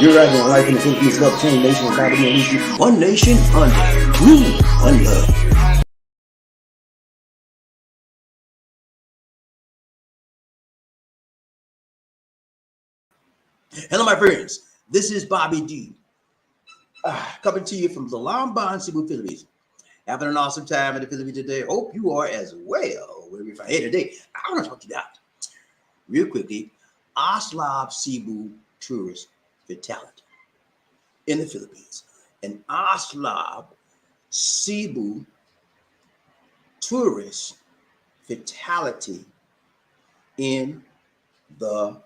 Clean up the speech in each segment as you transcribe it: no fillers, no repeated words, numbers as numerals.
You're right on life in the Philippines, love change nation with BobbieD and issue. One nation under rule, one love. Hello, my friends. This is BobbieD, coming to you from the Lamban, Cebu, Philippines. Having an awesome time in the Philippines today. Hope you are as well. Wherever you're from. Hey, today, I want to talk to you about, real quickly, Oslob Cebu Tourist Fatality in the Philippines. An Oslob Cebu Tourist Fatality in the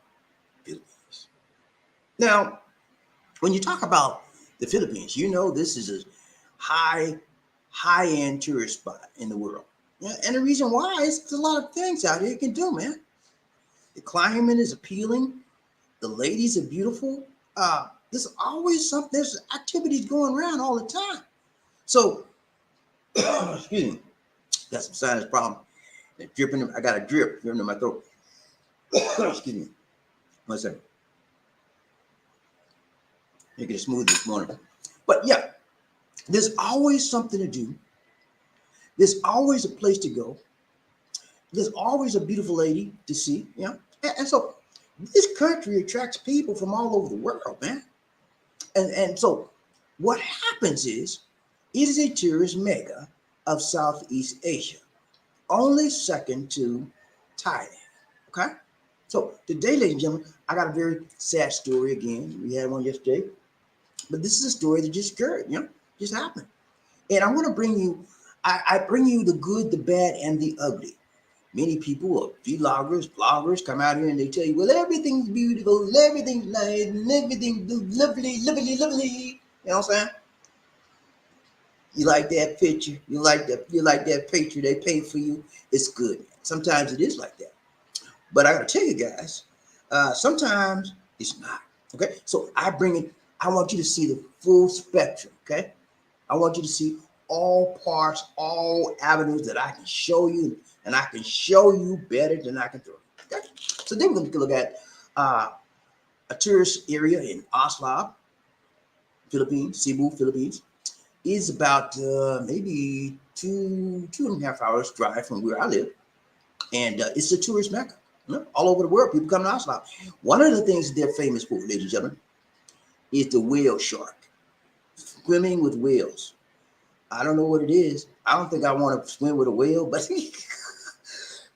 Philippines. Now, when you talk about the Philippines, you know this is a high-end tourist spot in the world. Yeah, and the reason why is there's a lot of things out here you can do, man. The climate is appealing. The ladies are beautiful. There's always something, there's activities going around all the time. So, excuse me, got some sinus problem. Dripping, I got a drip here in my throat. Excuse me. 1 second. Make it smooth this morning. But yeah, there's always something to do. There's always a place to go. There's always a beautiful lady to see, you know. And so this country attracts people from all over the world, man. And so what happens is, it is a tourist mecca of Southeast Asia, only second to Thailand, okay? So today, ladies and gentlemen, I got a very sad story again. We had one yesterday, but this is a story that just occurred, you know, just happened. And I want to bring you, I bring you the good, the bad, and the ugly. Many people, vloggers, bloggers come out here and they tell you, well, everything's beautiful, everything's nice, and everything's lovely, lovely, lovely. You know what I'm saying? You like that picture, you like that picture they paid for you, it's good. Sometimes it is like that. But I gotta tell you guys, sometimes it's not. Okay. So I want you to see the full spectrum. Okay. I want you to see all parts, all avenues that I can show you, and I can show you better than I can throw. Okay. So then we're going to look at a tourist area in Oslob, Philippines, Cebu, Philippines. Is about maybe two and a half hours drive from where I live, and it's a tourist mecca. You know, all over the world, people come to Oslo. One of the things they're famous for, ladies and gentlemen, is the whale shark, swimming with whales. I don't know what it is. I don't think I want to swim with a whale, but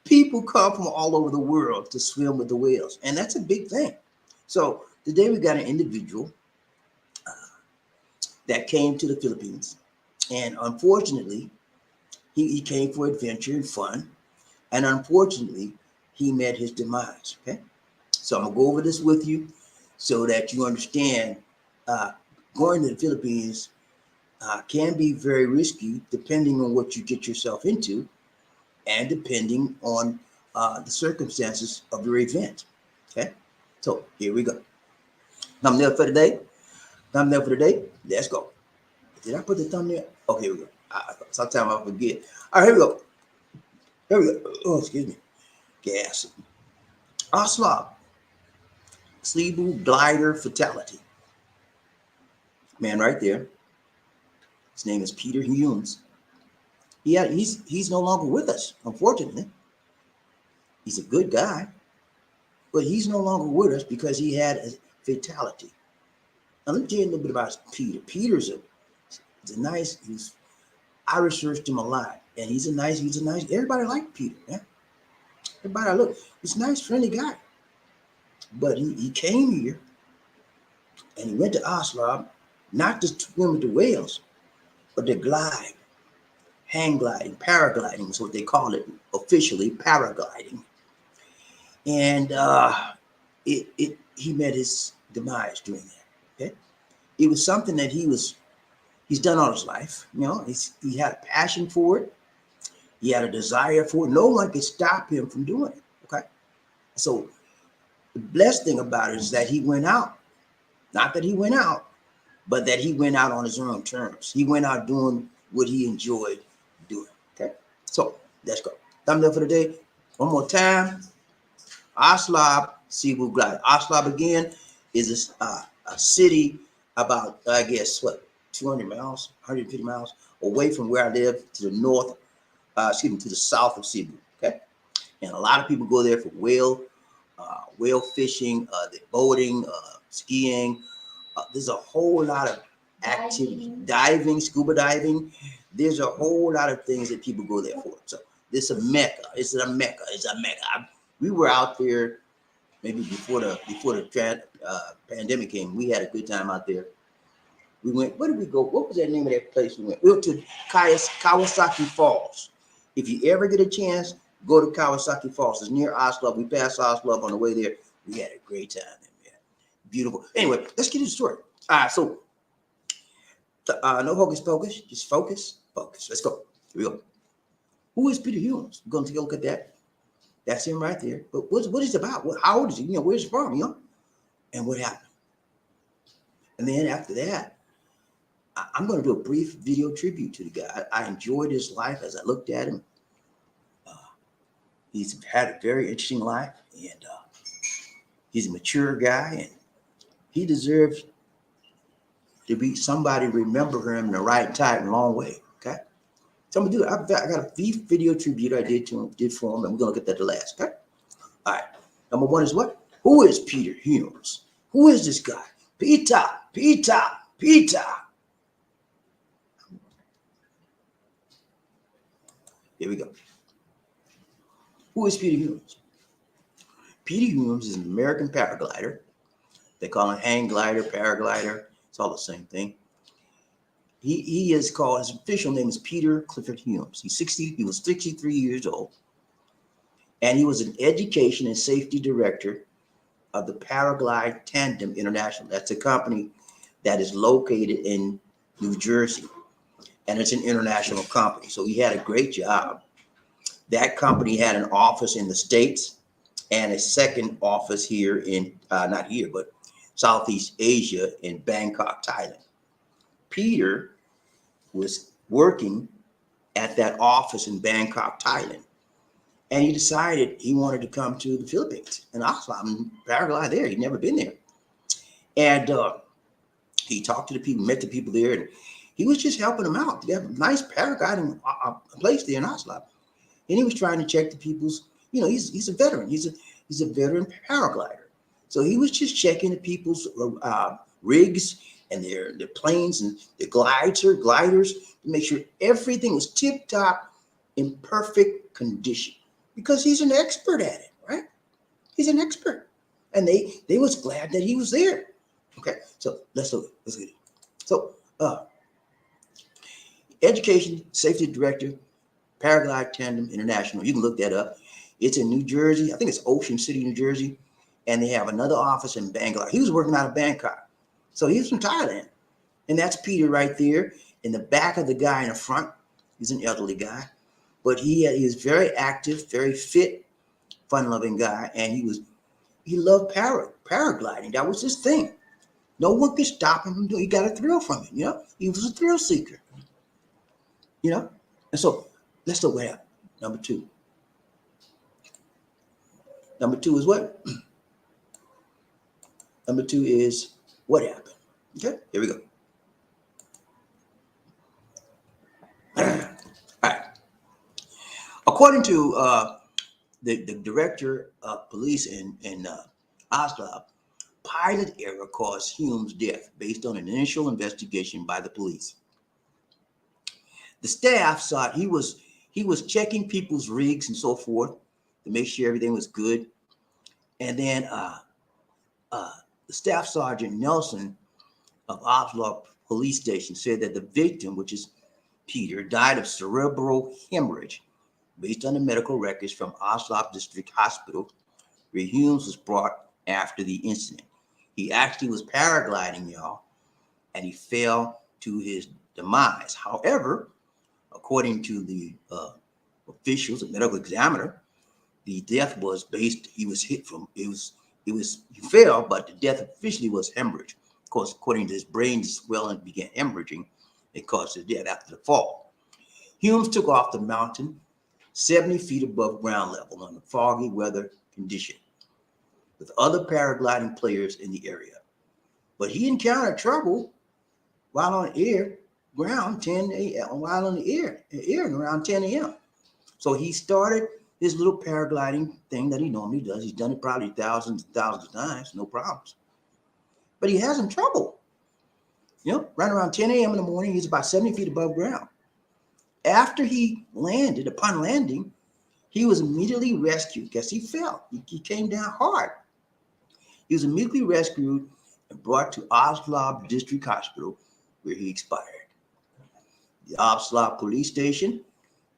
people come from all over the world to swim with the whales, and that's a big thing. So today we got an individual that came to the Philippines, and unfortunately, he came for adventure and fun, and unfortunately, he met his demise. Okay, so I'm gonna go over this with you so that you understand. Going to the Philippines can be very risky, depending on what you get yourself into, and depending on the circumstances of your event. Okay, so here we go. Thumbnail for today. Thumbnail for today. Let's go. Did I put the thumbnail? Oh, here we go. Sometimes I forget. All right, here we go. Here we go. Oh, excuse me. Gas. Oslob Cebu glider fatality. Man, right there. His name is Peter Humes. He's no longer with us, unfortunately. He's a good guy, but he's no longer with us because he had a fatality. Now, let me tell you a little bit about Peter. Peter's a nice, I researched him a lot, and he's a nice, everybody liked Peter, man. Everybody look, he's a nice, friendly guy. But he came here, and he went to Oslo, not to swim with the whales, but to glide, hang gliding, paragliding is what they call it officially, paragliding. And he met his demise doing that. Okay, it was something that he's done all his life. You know, he had a passion for it. He had a desire for it. No one could stop him from doing it. Okay, so the blessed thing about it is that he went out. Not that he went out, but that he went out on his own terms. He went out doing what he enjoyed doing. Okay, so let's go. Thumbnail for the day. One more time. Oslob Cebu Glide. Oslob again is a city about, I guess, what, 200 miles, 150 miles away from where I live, to the north, to the south of Cebu. Okay, and a lot of people go there for whale fishing, the boating, skiing. There's a whole lot of activity, diving, scuba diving. There's a whole lot of things that people go there for. So this is a mecca. It's a mecca. It's a mecca. We were out there maybe before the pandemic came. We had a good time out there. We went. Where did we go? What was that name of that place we went? We went to Kawasaki Falls. If you ever get a chance, go to Kawasaki Falls. It's near Oslob. We passed Oslob on the way there. We had a great time. Man. Beautiful. Anyway, let's get to the story. All right, so no hocus pocus, just focus. Let's go. Here we go. Who is Peter Humes? We're going to take a look at that. That's him right there. But what is it about? How old is he? Where's he from? And what happened? And then after that, I'm going to do a brief video tribute to the guy. I enjoyed his life as I looked at him. He's had a very interesting life, and he's a mature guy, and he deserves to be somebody remember him in the right time, long way. Okay, so I'm gonna do it. I got a brief video tribute I did for him, and we're gonna look at that the last. Okay, all right. Number one is what? Who is Peter Humes? Who is this guy? Peter. Here we go. Who is Peter Humes? Peter Humes is an American paraglider. They call him hang glider, paraglider. It's all the same thing. He is called, his official name is Peter Clifford Humes. He was 63 years old. And he was an education and safety director of the Paraglide Tandem International. That's a company that is located in New Jersey. And it's an international company. So he had a great job. That company had an office in the States and a second office here in, not here, but Southeast Asia in Bangkok, Thailand. Peter was working at that office in Bangkok, Thailand. And he decided he wanted to come to the Philippines and Oslob and paraglide there. He'd never been there. And he talked to the people, met the people there, and he was just helping them out. They have a nice paragliding place there in Oslob. And he was trying to check the people's, he's a veteran. He's a veteran paraglider. So he was just checking the people's rigs and their planes and their gliders to make sure everything was tip-top in perfect condition, because he's an expert at it, right? He's an expert. And they was glad that he was there. Okay, so let's look at it. So Education Safety Director, Paraglide Tandem International. You can look that up. It's in New Jersey. I think it's Ocean City, New Jersey. And they have another office in Bangkok. He was working out of Bangkok. So he's from Thailand. And that's Peter right there. In the back of the guy in the front, he's an elderly guy. But he is very active, very fit, fun-loving guy. And he loved paragliding. That was his thing. No one could stop him from doing it. He got a thrill from it, He was a thrill seeker. And so let's look at number two. Number two is what? Number two is what happened. Okay, here we go. All right. According to the director of police in Oslob, pilot error caused Humes' death based on an initial investigation by the police. The staff thought he was checking people's rigs and so forth to make sure everything was good. And then the Staff Sergeant Nelson of Oslob Police Station said that the victim, which is Peter, died of cerebral hemorrhage based on the medical records from Oslob District Hospital, where Humes was brought after the incident. He actually was paragliding, y'all, and he fell to his demise. However, according to the officials, the medical examiner, the death was he fell, but the death officially was hemorrhage. Of course, according to his brain swelling began hemorrhaging, it caused his death after the fall. Humes took off the mountain 70 feet above ground level under foggy weather condition with other paragliding players in the area. But he encountered trouble while on air ground 10 a.m. while on the air around 10 a.m. So he started his little paragliding thing that he normally does. He's done it probably thousands of times, no problems. But he has some trouble. Right around 10 a.m. in the morning, he's about 70 feet above ground. After he landed, upon landing, he was immediately rescued because he fell. He came down hard. He was immediately rescued and brought to Oslob District Hospital, where he expired. The Oslob Police Station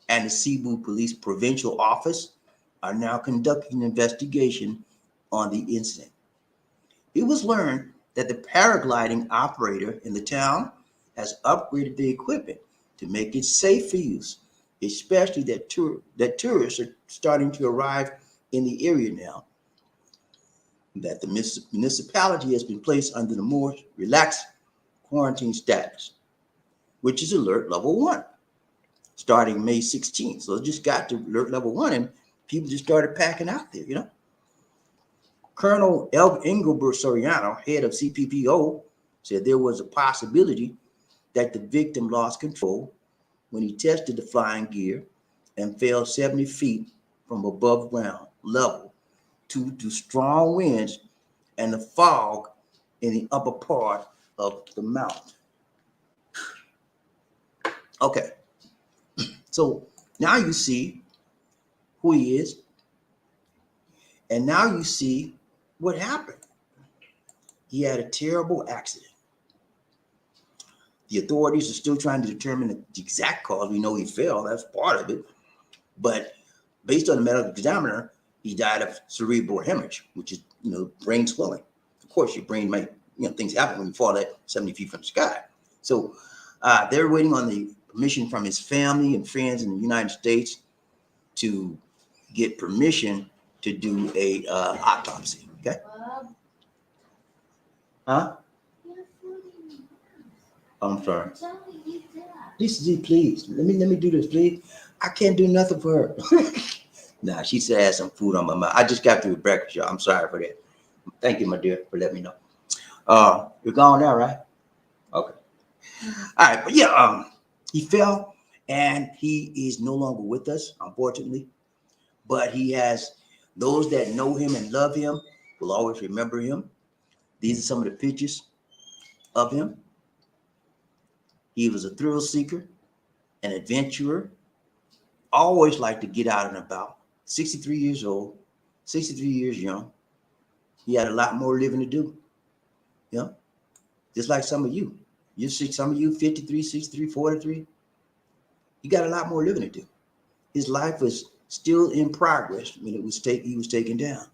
and the Cebu Police Provincial Office are now conducting an investigation on the incident. It was learned that the paragliding operator in the town has upgraded the equipment to make it safe for use, especially that tourists are starting to arrive in the area now, that the municipality has been placed under the more relaxed quarantine status, which is alert level 1, starting May 16th. So it just got to alert level 1 and people just started packing out there. Colonel Engelbert Soriano, head of CPPO, said there was a possibility that the victim lost control when he tested the flying gear and fell 70 feet from above ground level due to strong winds and the fog in the upper part of the mountain. Okay, so now you see who he is, and now you see what happened. He had a terrible accident. The authorities are still trying to determine the exact cause. We know he fell, that's part of it. But based on the medical examiner, he died of cerebral hemorrhage, which is, brain swelling. Of course, your brain might, things happen when you fall at 70 feet from the sky. So they're waiting on the permission from his family and friends in the United States to get permission to do a autopsy. Okay. Huh? I'm sorry. Please. Let me do this, please. I can't do nothing for her. Nah, she said I had some food on my mouth. I just got through with breakfast, y'all. I'm sorry for that. Thank you, my dear, for letting me know. You're gone now, right? Okay. All right, but yeah, he fell and he is no longer with us, unfortunately. But he has those that know him and love him will always remember him. These are some of the pictures of him. He was a thrill seeker, an adventurer, always liked to get out and about. 63 years old, 63 years young. He had a lot more living to do. Just like some of you. Some of you 53, 63, 43. You got a lot more living to do. His life was still in progress when he was taken down.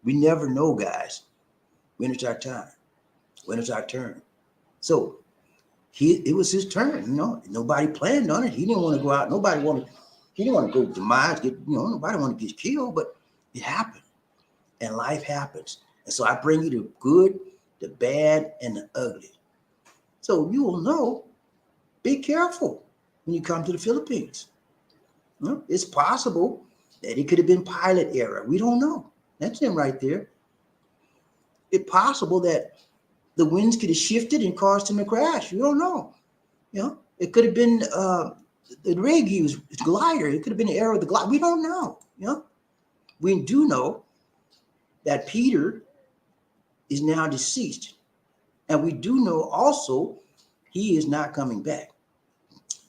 We never know, guys, when it's our time, when it's our turn. So it was his turn, Nobody planned on it. He didn't want to go out. He didn't want to go demise. Nobody want to get killed, but it happened, and life happens. And so I bring you the good, the bad, and the ugly. So you will know. Be careful when you come to the Philippines. It's possible that it could have been pilot error. We don't know. That's him right there. It's possible that the winds could have shifted and caused him to crash. You don't know. It could have been the rig he was, his glider. It could have been the error of the glider. We don't know. We do know that Peter is now deceased. And we do know also he is not coming back.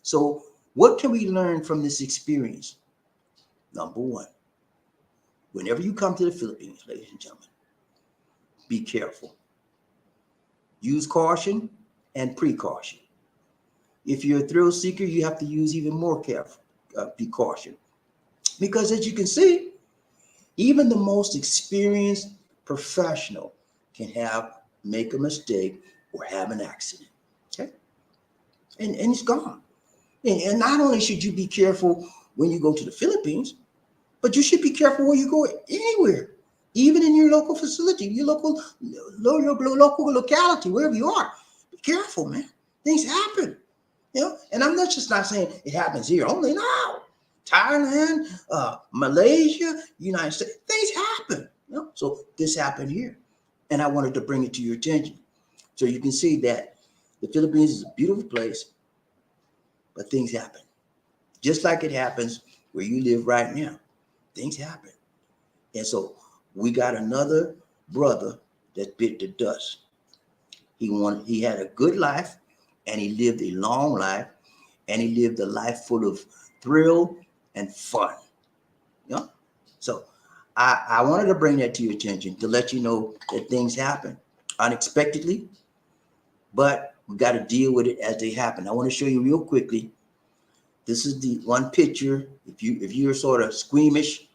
So what can we learn from this experience? Number one, whenever you come to the Philippines, ladies and gentlemen, be careful. Use caution and precaution. If you're a thrill seeker, you have to use even more precaution. Because as you can see, even the most experienced professional can make a mistake or have an accident. Okay? And it's gone. And not only should you be careful when you go to the Philippines, but you should be careful when you go anywhere, even in your local facility, your local locality, wherever you are. Be careful, man. Things happen. And I'm not saying it happens here only. No, Thailand, Malaysia, United States, things happen. So this happened here, and I wanted to bring it to your attention. So you can see that the Philippines is a beautiful place, but things happen. Just like it happens where you live right now. Things happen. And so we got another brother that bit the dust. He had a good life, and he lived a long life, and he lived a life full of thrill and fun. You know? So I wanted to bring that to your attention to let you know that things happen unexpectedly, but we got to deal with it as they happen. I want to show you real quickly. This is the one picture. If you're sort of squeamish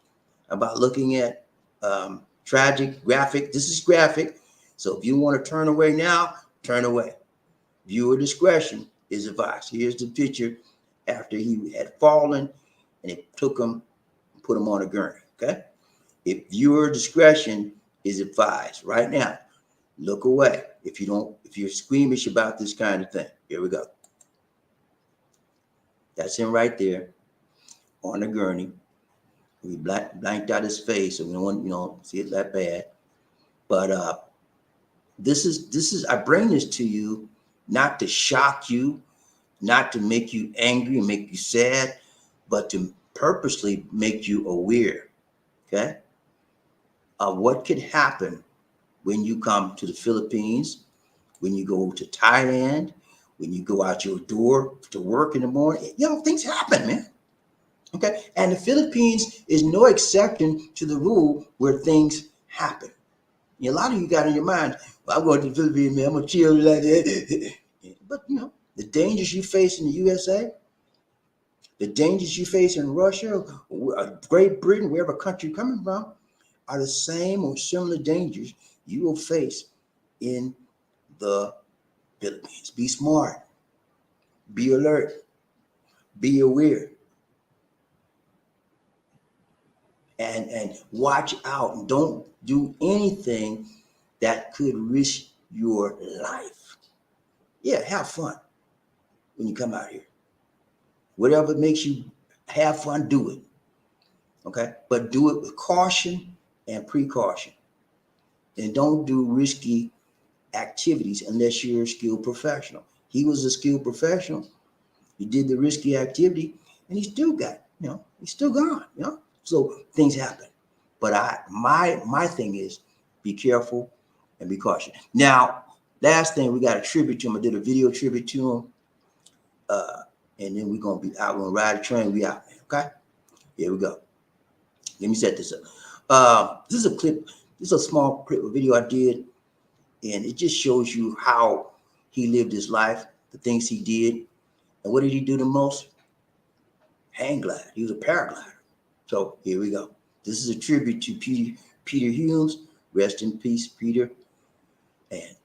about looking at tragic, graphic, this is graphic. So if you want to turn away now, turn away. Viewer discretion is advised. Here's the picture after he had fallen, and it took him, put him on a gurney. Okay. If viewer discretion is advised right now, look away. If you're squeamish about this kind of thing. Here we go. That's him right there on the gurney. We blanked out his face, so we don't want see it that bad. But this is I bring this to you not to shock you, not to make you angry and make you sad, but to purposely make you aware, okay, of what could happen when you come to the Philippines, when you go to Thailand, when you go out your door to work in the morning. Things happen, man. Okay, and the Philippines is no exception to the rule where things happen. A lot of you got in your mind, well, I'm going to the Philippines, man, I'm going to chill like that. But, the dangers you face in the USA, the dangers you face in Russia, Great Britain, wherever country you're coming from, are the same or similar dangers you will face in the Philippines. Be smart. Be alert. Be aware. And watch out, and don't do anything that could risk your life. Yeah, have fun when you come out here. Whatever makes you have fun, do it. Okay? But do it with caution and precaution. And don't do risky activities unless you're a skilled professional. He was a skilled professional. He did the risky activity, and he still got, he's still gone, So things happen. But my thing is be careful and be cautious. Now, last thing, we got a tribute to him. I did a video tribute to him. And then we're going to be out. We're going to ride the train. We out, man. Okay? Here we go. Let me set this up. This is a clip. This is a small clip of video I did. And it just shows you how he lived his life, the things he did. And what did he do the most? Hang glide. He was a paraglider. So here we go. This is a tribute to Peter Humes. Rest in peace, Peter. And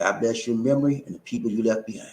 God bless your memory and the people you left behind.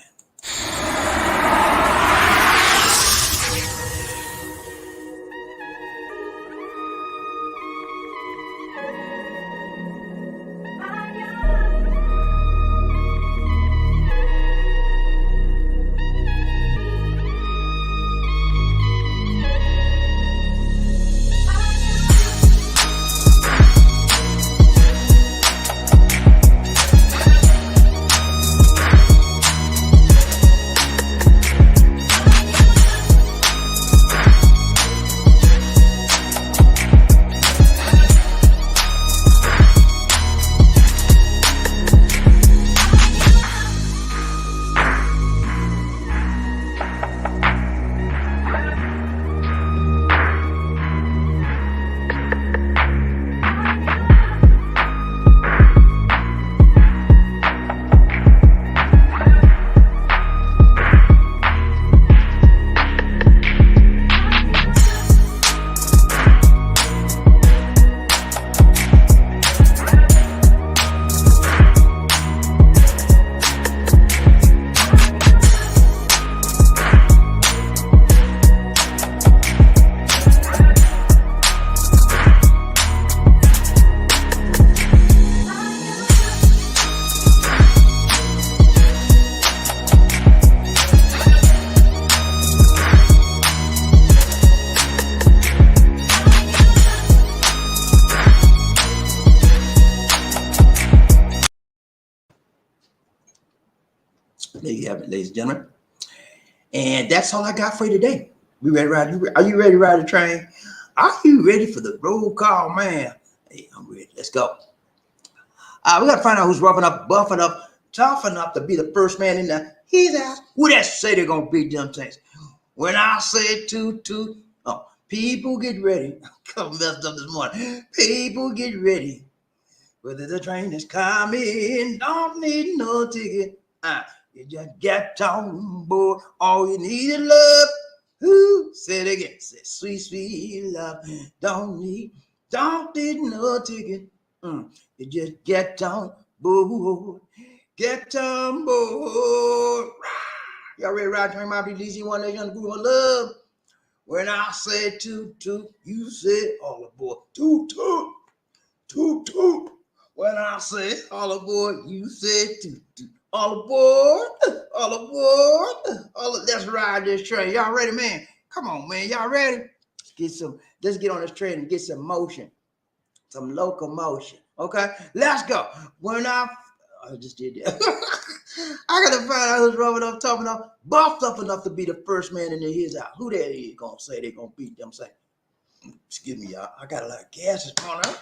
have it, ladies and gentlemen. And that's all I got for you today. We ready to ride? Are you ready to ride the train? Are you ready for the roll call, man? Hey, I'm ready. Let's go. We got to find out who's roughing up, buffing up, toughing up to be the first man in there. He's out. Who that say they're going to beat them things? When I say toot, toot, oh, people get ready. I'm messed up this morning. People get ready. Whether the train is coming, don't need no ticket. You just get on board. All you need is love. Who say it again? Say sweet, sweet love. Don't need no ticket. You just get on board. Get on board. Y'all ready to ride train? Might be easy one day on the group of love. When I say toot, toot, you say all aboard. Toot, toot, toot, toot. When I say all aboard, you say toot, toot. All aboard, all aboard, let's ride this train. Y'all ready, man? Come on, man. Y'all ready? Let's get on this train and get some motion, some locomotion. Okay, let's go. I just did that. I gotta find out who's rubbing up, tough enough, buffed up enough to be the first man in his out. Who that is gonna say they're gonna beat them? Say, excuse me, y'all. I got a lot of gas this morning.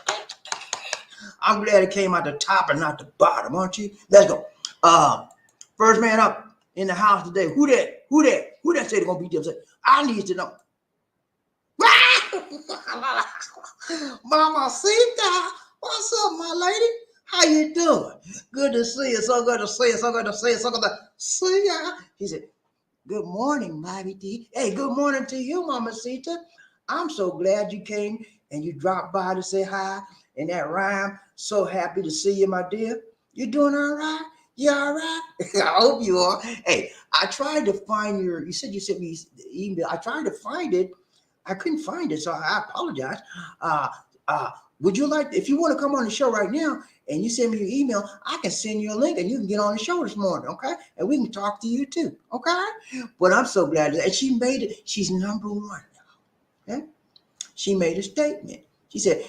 I'm glad it came out the top and not the bottom, aren't you? Let's go. First man up in the house today. Who that say they're gonna beat them? Say, I need to know. Mama Sita, what's up, my lady? How you doing? Good to see you. So good to see you. So good to see you. So good to see ya. He said, good morning, BobbieD. Hey, good morning to you, Mama Sita. I'm so glad you came and you dropped by to say hi. And that rhyme, so happy to see you, my dear. You doing all right? You all right? I hope you are. Hey, I tried to find you said you sent me the email. I tried to find it. I couldn't find it, so I apologize. Would you like, if you want to come on the show right now and you send me your email, I can send you a link and you can get on the show this morning, okay? And we can talk to you too, okay? But I'm so glad that she made it. She's number one now, okay? She made a statement. She said,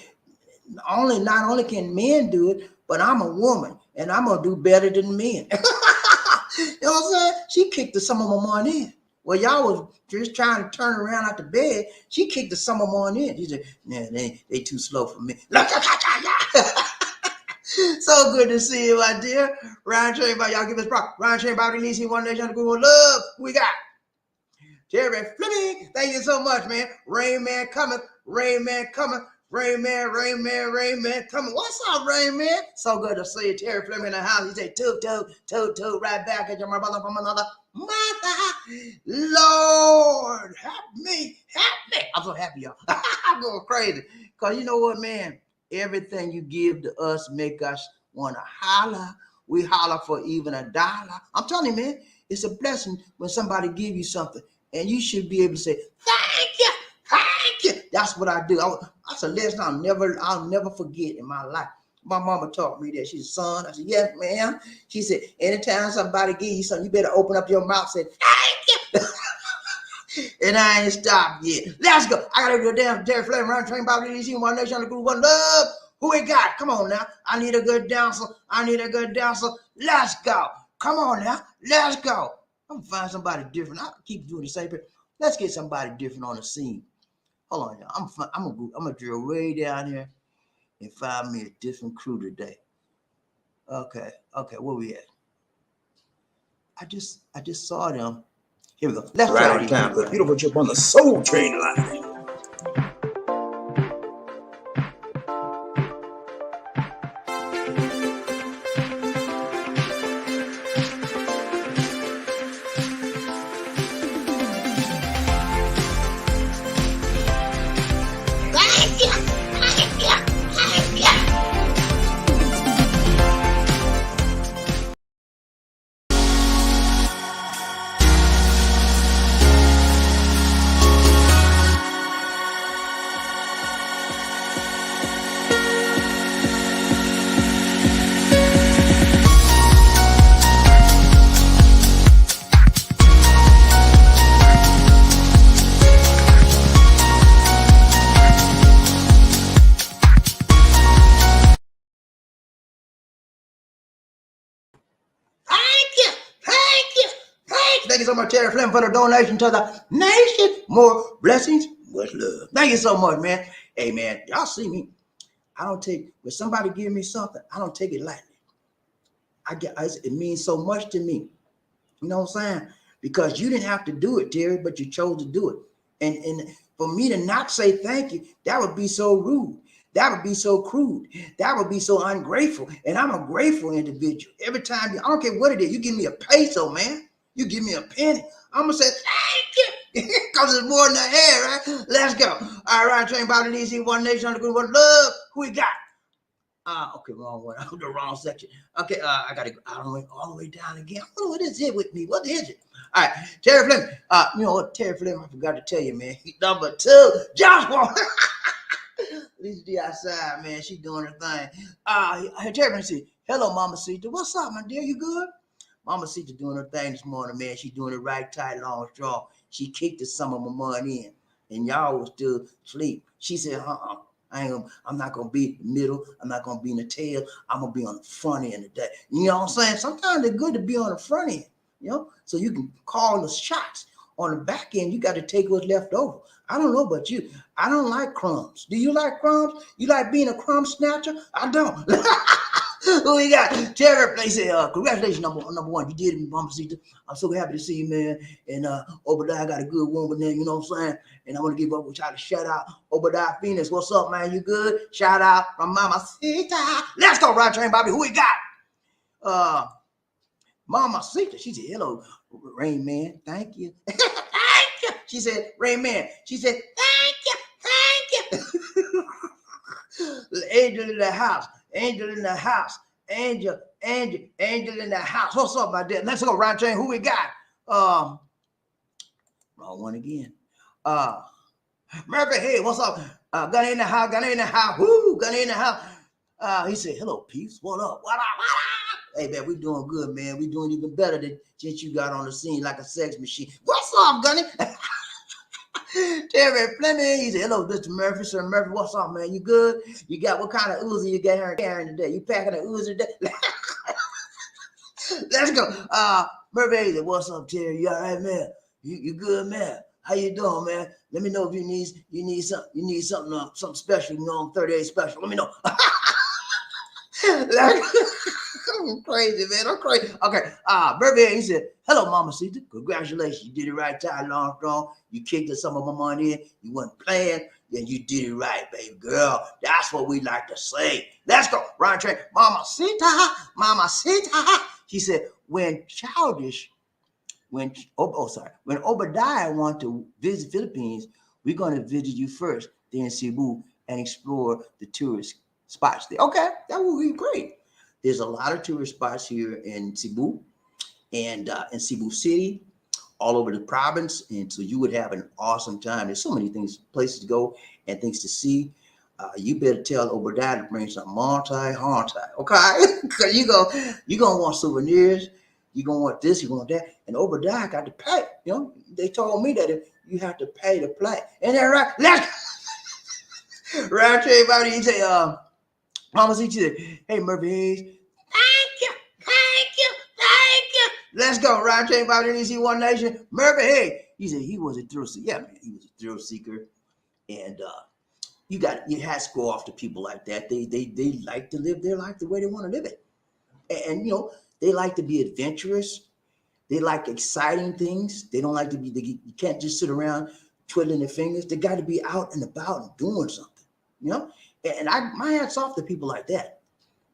not only can men do it, but I'm a woman and I'm gonna do better than men. You know what I'm saying? She kicked the some of them on in. Well, y'all was just trying to turn around out the bed. She kicked the some of them on in. She said, "Man, they too slow for me." So good to see you, my dear. Ryan Train, y'all give us props. Ryan Train, Bobby Lee, One Nation, the group of love. Who we got? Terry Fleming. Thank you so much, man. Rain Man coming. Rain Man coming. Rain Man coming. What's up, Rain Man? So good to see you, Terry Fleming in the house. He said, toot, toot, toot, toot, right back at your mother from another mother. Lord, help me. I'm so happy, y'all. I'm going crazy. Because you know what, man? Everything you give to us make us want to holler. We holler for even $1. I'm telling you, man, it's a blessing when somebody give you something. And you should be able to say, thank you. That's what I do. That's a lesson I'll never forget in my life. My mama taught me that. She's a son. I said, yes, ma'am. She said, anytime somebody give you something, you better open up your mouth and say, thank you. And I ain't stopped yet. Let's go. I gotta go down to Terry Fleming, Run Train, Bobby Lee, One Nation, the group, One Love. Who we got? Come on now. I need a good dancer. Let's go. Come on now. Let's go. I'm gonna find somebody different. I keep doing the same thing. Let's get somebody different on the scene. Hold on, y'all. I'm gonna drill way down here and find me a different crew today. Okay, where we at? I just saw them. Here we go. Let's try it again. The beautiful trip on the Soul Train line. so much, Terry Flynn, for the donation to the nation. More blessings, much love. Thank you so much, man. Hey, man, y'all see me. I don't take, when somebody give me something, I don't take it lightly. It means so much to me. You know what I'm saying? Because you didn't have to do it, Terry, but you chose to do it. And for me to not say thank you, that would be so rude. That would be so crude. That would be so ungrateful. And I'm a grateful individual. Every time, I don't care what it is, you give me a peso, man. You give me a penny, I'm going to say thank you. Because it's more than the air, right? Let's go. All right, train by the DC, one nation, under good, one love. Who we got? Okay, wrong one. I'm the wrong section. Okay, I gotta go all the way down again. I don't know what is it with me. What is it? All right, Terry Flynn. You know what, Terry Flynn, I forgot to tell you, man. He's number 2. Joshua. Lisa D outside, man. She doing her thing. Terry Flynn said, hello, Mama Sita. What's up, my dear? You good? Mama Sita doing her thing this morning, man. She doing it right tight, long, strong. She kicked the sum of my money in, and y'all was still asleep. She said, I'm not gonna be in the middle. I'm not gonna be in the tail. I'm gonna be on the front end of that. You know what I'm saying? Sometimes it's good to be on the front end, you know, so you can call the shots. On the back end, you got to take what's left over. I don't know about you. I don't like crumbs. Do you like crumbs? You like being a crumb snatcher? I don't. Who we got? Terry, they say, congratulations, number 1. You did it, Mama Sita. I'm so happy to see you, man. And Obadiah got a good woman there, you know what I'm saying? And I want to give up, try to shout out Obadiah Phoenix. What's up, man? You good? Shout out from Mama Sita. Let's go, Ride Train Bobby. Who we got? Mama Sita. She said, hello, Rain Man. Thank you. Thank you. She said, Rain Man. She said, thank you. Angel in the house. Angel in the house. Angel in the house. What's up, my dear? Let's go, Ride Train. Who we got? Wrong one again. Murphy, hey, what's up? Gunny in the house. Woo, Gunny in the house. He said, hello, peeps. What up? What up? Hey, man, we doing good, man. We doing even better than since you got on the scene like a sex machine. What's up, Gunny? Terry Fleming, he said, hello, Mr. Murphy. Sir Murphy, what's up, man? You good? You got what kind of Uzi you got here today? You packing an Uzi today? Let's go. Murphy, he said, what's up, Terry? You all right, man? You good, man? How you doing, man? Let me know if you need something special, you know, on 38 special. Let me know. I'm crazy, man. I'm crazy. Okay. Murphy, he said, hello, Mama Sita. Congratulations. You did it right, Ty Armstrong. You kicked some of my money in. You weren't playing. And you did it right, baby girl. That's what we like to say. Let's go. Ryan Train. Mama Sita. She said, when Obadiah want to visit Philippines, we're going to visit you first, then Cebu, and explore the tourist spots there. Okay, that would be great. There's a lot of tourist spots here in Cebu and in Cebu City, all over the province, and so you would have an awesome time. There's so many places to go and things to see. You better tell Obadiah to bring some Marty, okay? Because you're gonna want souvenirs. You're gonna want this. You want that. And Obadiah got to pay. You know, they told me that if you have to pay to play. Ain't that right? Let's right, everybody. You say, Mama C said, hey, Murphy Hayes. Thank you. Let's go. Right, everybody. DC One Nation. Murphy Hayes. He said he was a thrill seeker. Yeah, man, he was a thrill seeker. And you have to go off to people like that. They like to live their life the way they want to live it. And you know, they like to be adventurous. They like exciting things. They don't like to be, you can't just sit around twiddling their fingers. They got to be out and about and doing something, you know? And my hat's off to people like that,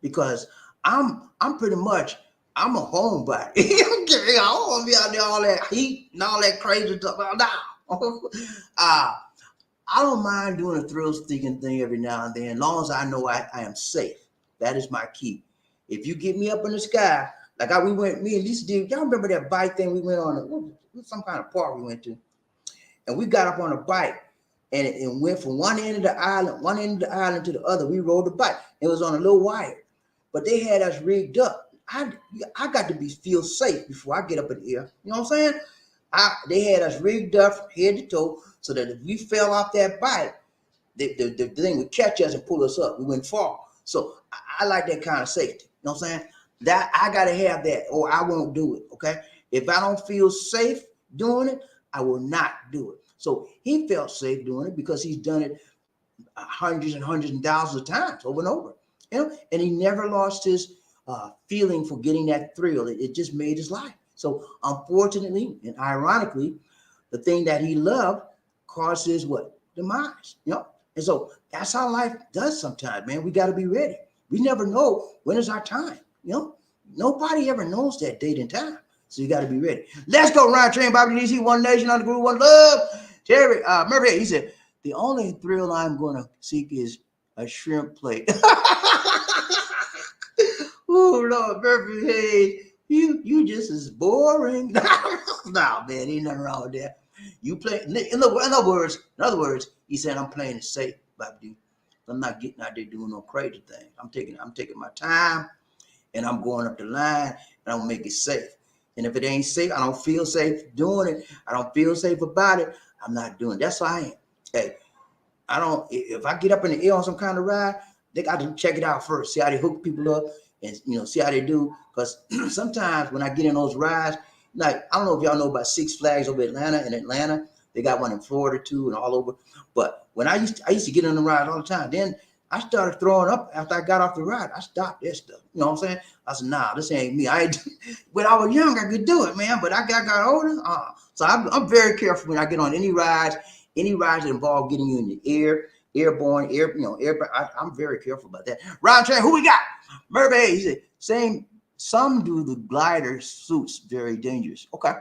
because I'm pretty much, I'm a homebody. I don't want to be out there all that heat and all that crazy stuff. I don't mind doing a thrill-seeking thing every now and then, as long as I know I am safe. That is my key. If you get me up in the sky, like me and Lisa did, y'all remember that bike thing we went on, some kind of park we went to, and we got up on a bike, and it went from one end of the island to the other. We rode the bike. It was on a little wire, but they had us rigged up. I got to feel safe before I get up in the air. You know what I'm saying? They had us rigged up from head to toe, so that if we fell off that bike, the thing would catch us and pull us up. We wouldn't fall. So I like that kind of safety. You know what I'm saying? That I gotta have that, or I won't do it. Okay. If I don't feel safe, doing it, I will not do it. So he felt safe doing it because he's done it hundreds and hundreds and thousands of times over and over, and he never lost his feeling for getting that thrill. It just made his life. So unfortunately and ironically, the thing that he loved causes what? Demise, And so that's how life does sometimes, man. We got to be ready. We never know when is our time, Nobody ever knows that date and time. So you got to be ready. Let's go, Ryan Train, BobbieD, DC, One Nation, under Groove, One Love. Terry, Murphy, he said, the only thrill I'm going to seek is a shrimp plate. Oh, Lord, Murphy, hey, you just as boring. No, man, ain't nothing wrong with that. You play, in other words, he said, I'm playing it safe, BobbieD. I'm not getting out there doing no crazy things. I'm taking my time, and I'm going up the line, and I'm gonna make it safe. And if it ain't safe, I don't feel safe doing it. I don't feel safe about it. I'm not doing it. That's how I am. Hey, if I get up in the air on some kind of ride, they got to check it out first, see how they hook people up, and see how they do. Because sometimes when I get in those rides, like, I don't know if y'all know about Six Flags over in Atlanta. They got one in Florida too, and all over. But when I used to get on the ride all the time. Then I started throwing up after I got off the ride. I stopped that stuff. You know what I'm saying? I said, nah, this ain't me. When I was young, I could do it, man. But I got older. So I'm very careful when I get on any rides that involve getting you in the air, airborne, air. I'm very careful about that. Ron Train, who we got? Murphy, he said, same. Some do the glider suits very dangerous. Okay.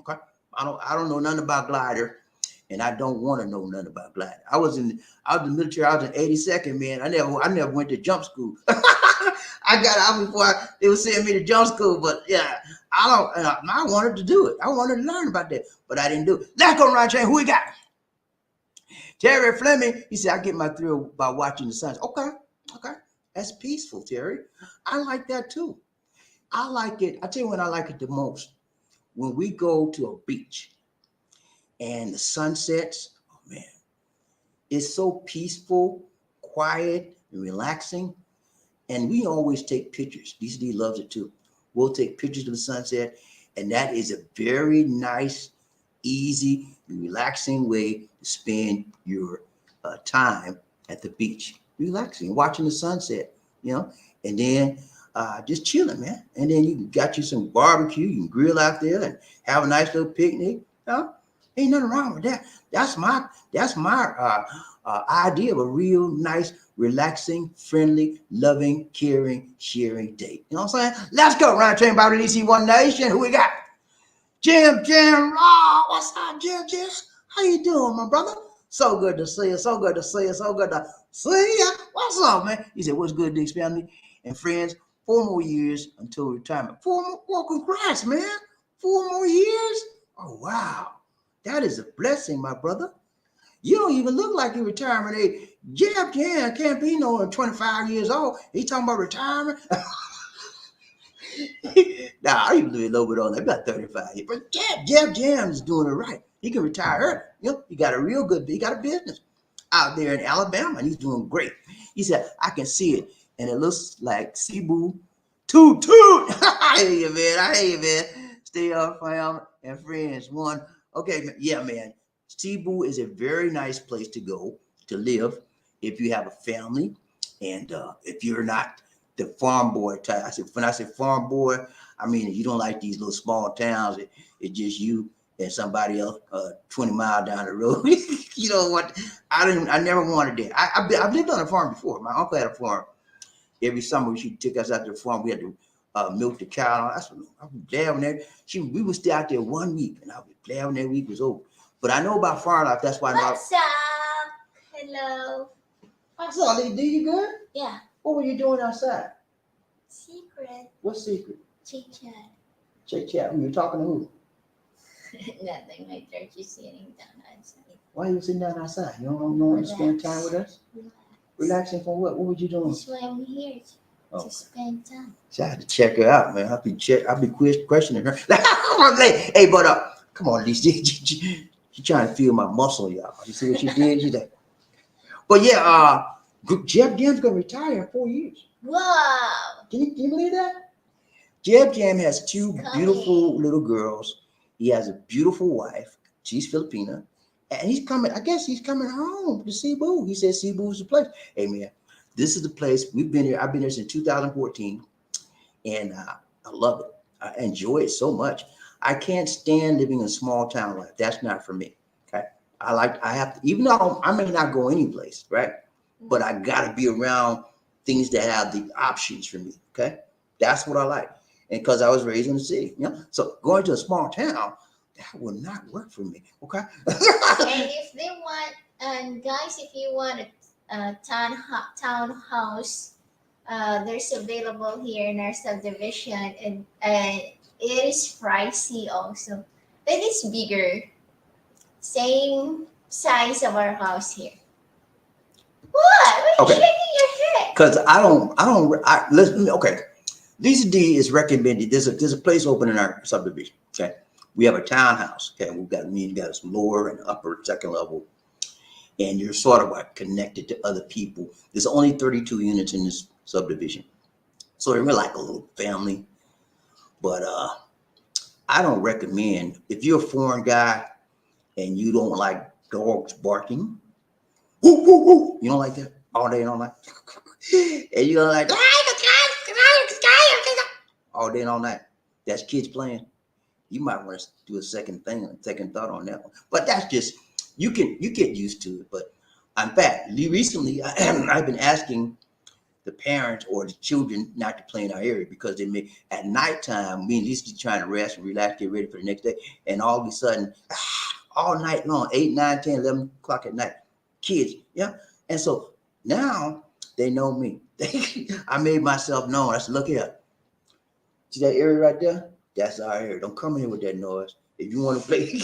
I don't know nothing about glider. And I don't want to know nothing about gliding. I was in the military. I was in 82nd, man. I never went to jump school. I got out before they were sending me to jump school. But yeah, I wanted to do it. I wanted to learn about that, but I didn't do it. Let's go, Ryan Chain. Who we got? Terry Fleming. He said, I get my thrill by watching the sunset. Okay. That's peaceful, Terry. I like that too. I like it. I tell you when I like it the most. When we go to a beach and the sunsets, oh man, it's so peaceful, quiet, and relaxing. And we always take pictures. DCD loves it too. We'll take pictures of the sunset, and that is a very nice, easy, relaxing way to spend your time at the beach, relaxing, watching the sunset, and then just chilling, man. And then you got you some barbecue, you can grill out there and have a nice little picnic. Ain't nothing wrong with that. That's my idea of a real nice, relaxing, friendly, loving, caring, sharing date. You know what I'm saying? Let's go. Ryan Train, BobbieD, DC, One Nation. Who we got? Jim. What's up, Jim? How you doing, my brother? So good to see you. So good to see you. What's up, man? He said, what's good, Dick's family and friends? 4 more years until retirement. 4 more? Well, congrats, man. 4 more years? Oh, wow. That is a blessing, my brother. You don't even look like your retirement age. Jeb can't be no 25 years old. He talking about retirement. Nah, I even do a little bit on that, about 35 years. But Jeb is doing it right. He can retire early. He got a business out there in Alabama, and he's doing great. He said, I can see it, and it looks like Cebu Toot. I hear you, man. Stay up, fam, and friends. Okay, yeah, man. Cebu is a very nice place to go to live if you have a family, and if you're not the farm boy type. When I say farm boy, I mean if you don't like these little small towns. It's just you and somebody else 20 miles down the road. You know what? I never wanted that. I've lived on a farm before. My uncle had a farm. Every summer she took us out to the farm. We had to milk the cow. I was glad when we would stay out there 1 week, and I was glad when that week was over. But I know about farm life. That's why. What's up? Hello. What's up, Lee? Do you good? Yeah. What were you doing outside? Secret. What secret? Chit-chat. Chat. You were talking to who? Nothing. My church is sitting down outside. Why are you sitting down outside? You don't want to spend time with us? Relaxing for what? What were you doing? That's why I'm here to spend time. So I had to check her out, man. I'll be questioning her. Hey, but come on, Lisa. She trying to feel my muscle, y'all. You see what she did? She's like, but yeah, Jeb Jam's gonna retire in 4 years. Wow. Can you believe that? Jeb Jam has 2 beautiful little girls. He has a beautiful wife. She's Filipina. And he's coming, I guess he's coming home to Cebu. He said Cebu's the place. Hey, man, this is the place. We've been here. I've been here since 2014. And I love it. I enjoy it so much. I can't stand living in a small town life. That's not for me. Okay. I have to, even though I may not go any place, right? But I got to be around things that have the options for me. Okay. That's what I like. And because I was raised in the city, you know, so going to a small town, that will not work for me. Okay. And if they want, and guys, if you want a townhouse, there's available here in our subdivision, and it is pricey also. It is bigger, same size of our house here. What? Why are you Okay. shaking your head? Because listen, okay. Lisa D is recommended. There's a place open in our subdivision. Okay. We have a townhouse. Okay. We've got some lower and upper second level. And you're sort of like connected to other people. There's only 32 units in this subdivision. So we're like a little family. But I don't recommend, if you're a foreign guy and you don't like dogs barking, woo, woo, woo, you don't like that all day and all night. And you're like, all day and all night. That's kids playing. You might want to do a second thought on that one. But that's just, you get used to it. But in fact, recently I've been asking the parents or the children not to play in our area because they may, at nighttime, me and Lisa trying to rest and relax, get ready for the next day. And all of a sudden, all night long, 8, 9, 10, 11 o'clock at night, kids, yeah. And so now they know me. I made myself known. I said, look here. See that area right there? That's our area. Don't come in here with that noise. If you want to play,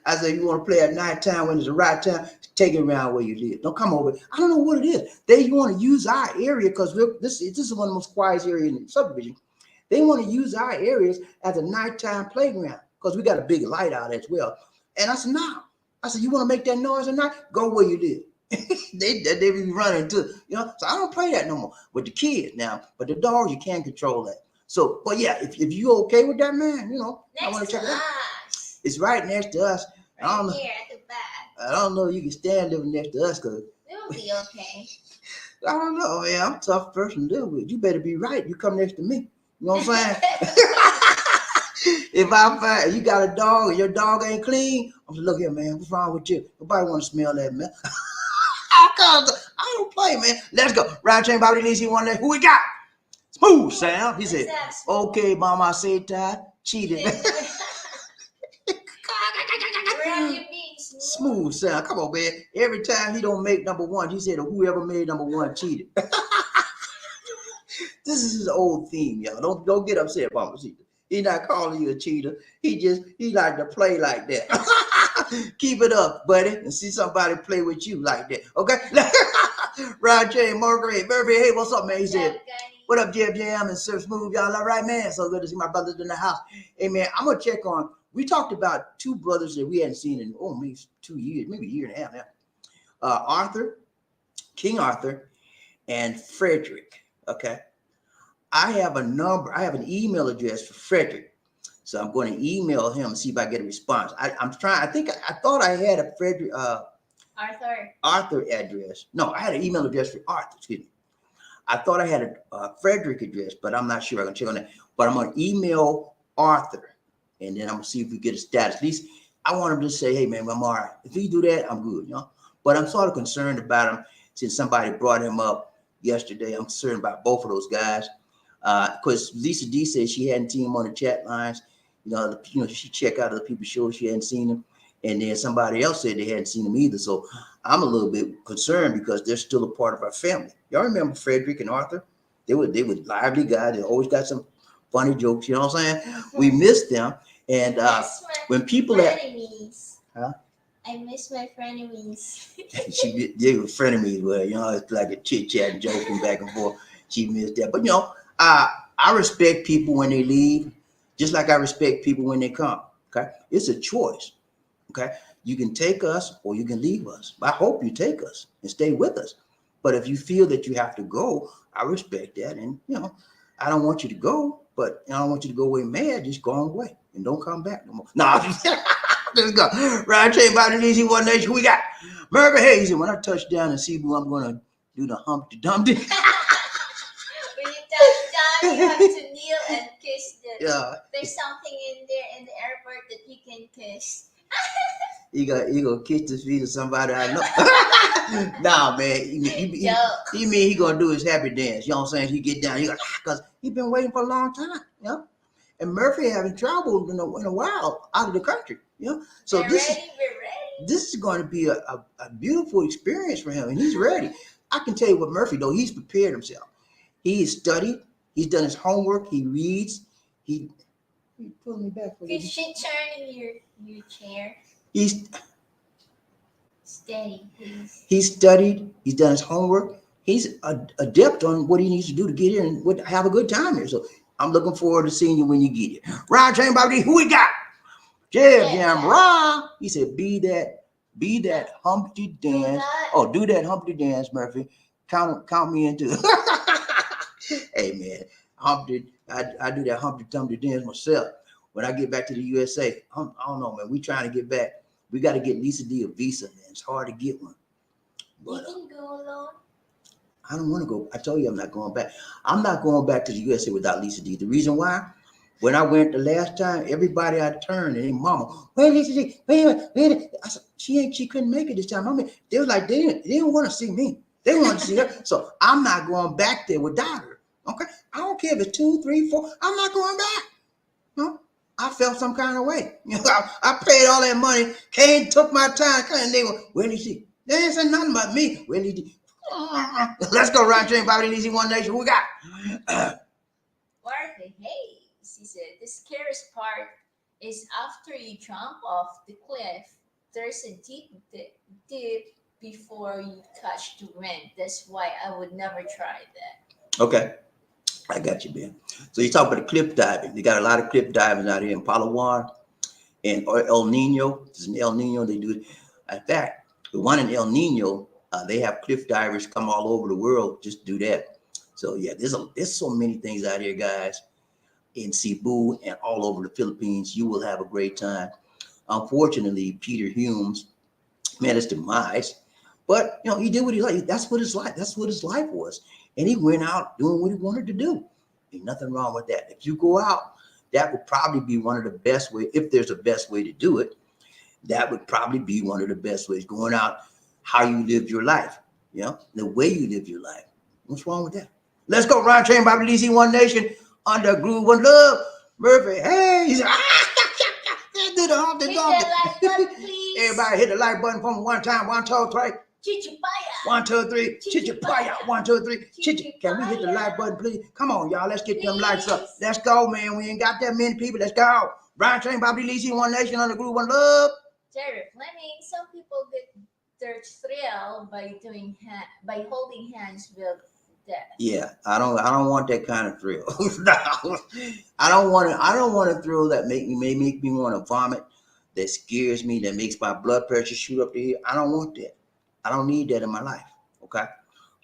I said, if you want to play at nighttime when it's the right time, take it around where you live. Don't come over. I don't know what it is. They want to use our area because this is one of the most quiet areas in the subdivision. They want to use our areas as a nighttime playground because we got a big light out as well. And I said, no. I said, you want to make that noise at night? Go where you live. they be running too, you know. So I don't play that no more with the kids now. But the dogs, you can't control that. So, but yeah, if you okay with that, man, you know, I want to check it out. It's right next to us. Right I don't know. here at the back. I don't know if you can stand living next to us because It'll be okay. I don't know, man. I'm a tough person to live with. You better be right. You come next to me. You know what I'm saying? If I find you got a dog and your dog ain't clean, I'm like, look here, man. What's wrong with you? Nobody want to smell that, man. I don't play, man. Let's go. Round chain, BobbieD, easy one there. Who we got? Smooth Sam. He said, okay, mama, say that. Cheated. Smooth Sam. Come on, man. Every time he don't make number one, he said, whoever made number one cheated. This is his old theme, y'all. Don't get upset, Mama. He's not calling you a cheater. He like to play like that. Keep it up, buddy, and see somebody play with you like that. Okay? Roger, Margaret, Murphy, hey, what's up, man? He said, what up, Jeb Jam and Sir Smooth? Y'all all right, man? So good to see my brothers in the house. Hey, man, I'm going to check on, we talked about two brothers that we hadn't seen in, maybe 2 years, maybe a year and a half now. King Arthur, and Frederick, okay? I have an email address for Frederick. So I'm going to email him and see if I get a response. I thought I had a Frederick, Arthur address. No, I had an email address for Arthur, excuse me. I thought I had a Frederick address, but I'm not sure. I'm going to check on that. But I'm going to email Arthur, and then I'm going to see if we get a status. At least I want him to say, hey, man, I'm all right. If he do that, I'm good, you know. But I'm sort of concerned about him since somebody brought him up yesterday. I'm concerned about both of those guys. Because Lisa D said she hadn't seen him on the chat lines. She checked out other people's shows. She hadn't seen him. And then somebody else said they hadn't seen him either. So I'm a little bit concerned because they're still a part of our family. Y'all remember Frederick and Arthur? They were lively guys. They always got some funny jokes. You know what I'm saying? We missed them. And when people I miss my frenemies. They were frenemies. Well, you know, it's like a chit chat and joking back and forth. She missed that. But, you know, I respect people when they leave, just like I respect people when they come. Okay. It's a choice. Okay. You can take us or you can leave us. I hope you take us and stay with us. But if you feel that you have to go, I respect that. And, you know, I don't want you to go, but I don't want you to go away mad. Just go away. and don't come back no more. No, let's go. Ryan Train by the Easy One Nation. Who we got? Murphy Hayes. And when I touch down in Cebu, I'm gonna do the Humpty Dumpty. When you touch down, you have to kneel and kiss the. Yeah. There's something in there in the airport that you can kiss. You gonna kiss the feet of somebody I know. Nah, man. You mean he gonna do his happy dance? You know what I'm saying? He get down, because he been waiting for a long time. You know? And Murphy haven't traveled in a while out of the country. You know, so we're ready. This is going to be a beautiful experience for him, and he's ready. I can tell you what Murphy though, he's prepared himself. He has studied. He's done his homework. He reads. He's pulling me back. Could you turn in your chair? He's steady, please. He's studied. He's done his homework. He's adept on what he needs to do to get here and have a good time here. So I'm looking forward to seeing you when you get here. Ryan Train BobbieD, who we got? Jeff Jam. He said, be that Humpty dance. Oh, do that Humpty dance, Murphy. Count me into. Hey man, Humpty. I do that Humpty Dumpty dance myself. When I get back to the USA, I don't know, man. We trying to get back. We got to get Lisa D a visa, man. It's hard to get one. But you can go alone. I don't want to go. I told you I'm not going back. I'm not going back to the USA without Lisa D. The reason why, when I went the last time, everybody I turned and mama, wait, Lisa D, wait. I said, she couldn't make it this time. I mean, they was like, they didn't want to see me. They wanted to see her. So I'm not going back there without her. Okay. I don't care if it's 2, 3, 4. I'm not going back. No. I felt some kind of way. You know, I paid all that money, came, took my time, and they were, where did she? They didn't say nothing about me. Where did she? Let's go, Ryan Train BobbieD, Easy One Nation. Who we got? Marty Hayes. He said, the scariest part is after you jump off the cliff, there's a deep dip before you touch the wind. That's why I would never try that. Okay. I got you, man. So you talk about the cliff diving. They got a lot of cliff diving out here in Palawan and El Nino. It's in El Nino. They do it. In fact, the one in El Nino, they have cliff divers come all over the world just do that. So yeah, there's so many things out here, guys, in Cebu and all over the Philippines. You will have a great time. Unfortunately, Peter Humes met his demise, but you know he did what he liked. That's what his life was. And he went out doing what he wanted to do. Ain't nothing wrong with that. If you go out, that would probably be one of the best ways. If there's a best way to do it, that would probably be one of the best ways. Going out, how you live your life, you know, the way you live your life. What's wrong with that? Let's go, Ryan Train BobbieD, Easy One Nation, under Groove One Love. Murphy, hey, he's do the Humpty Dumpty. Everybody hit the like button for me one time. 1, 2, 3. Chichipaya. 1, 2, 3. Chichipaya. 1, 2, 3. Chichi. Can we hit the like button, please? Come on, y'all. Let's get them likes up. Let's go, man. We ain't got that many people. Let's go. Ryan Train BobbieD, Easy One Nation, under Groove One Love. Jerry Fleming. Some people get their thrill by holding hands with death. Yeah, I don't want that kind of thrill. No, I don't want a thrill that make me want to vomit, that scares me, that makes my blood pressure shoot up to here. I don't want that. I don't need that in my life. Okay,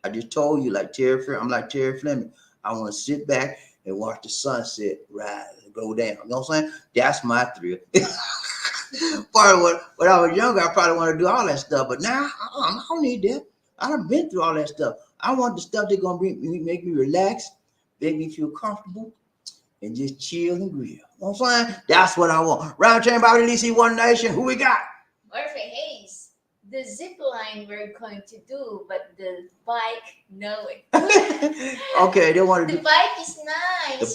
I just told you, I'm like Terry Fleming. I want to sit back and watch the sunset rise and go down. You know what I'm saying? That's my thrill. Part of when I was younger, I probably want to do all that stuff, but now I don't need that. I done been through all that stuff. I want the stuff that's gonna make me relax, make me feel comfortable, and just chill and grill. You know what I'm saying? That's what I want. Round Chain BobbieD, Easy One Nation. Who we got? Murphy Hayes. The zip line we're going to do, but the bike, no it. Okay, they want to. The bike is nice.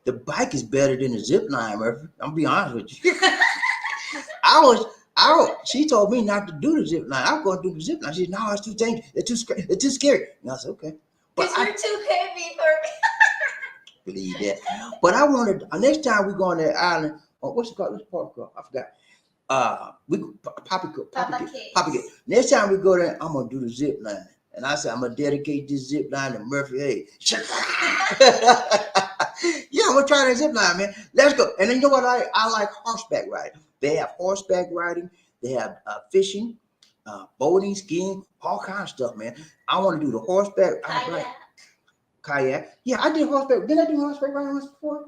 The bike is better than the zip line, Murphy. I'm gonna be honest with you. She told me not to do the zip line. I was going to do the zip line. She said, no, it's too dangerous. It's too scary. And I said, okay. Because you're too heavy for me. Believe that. But I wanted, next time we go on that island, what's it called? What's the park called? I forgot. Poppy. Next time we go there, I'm going to do the zip line. And I said, I'm going to dedicate this zip line to Murphy Hayes. Yeah, I'm going to try that zip line, man. Let's go. And then you know what? I like horseback riding. They have horseback riding. They have fishing, boating, skiing, all kinds of stuff, man. I want to do the horseback. Kayak. Yeah, I did horseback. Didn't I do horseback riding once before?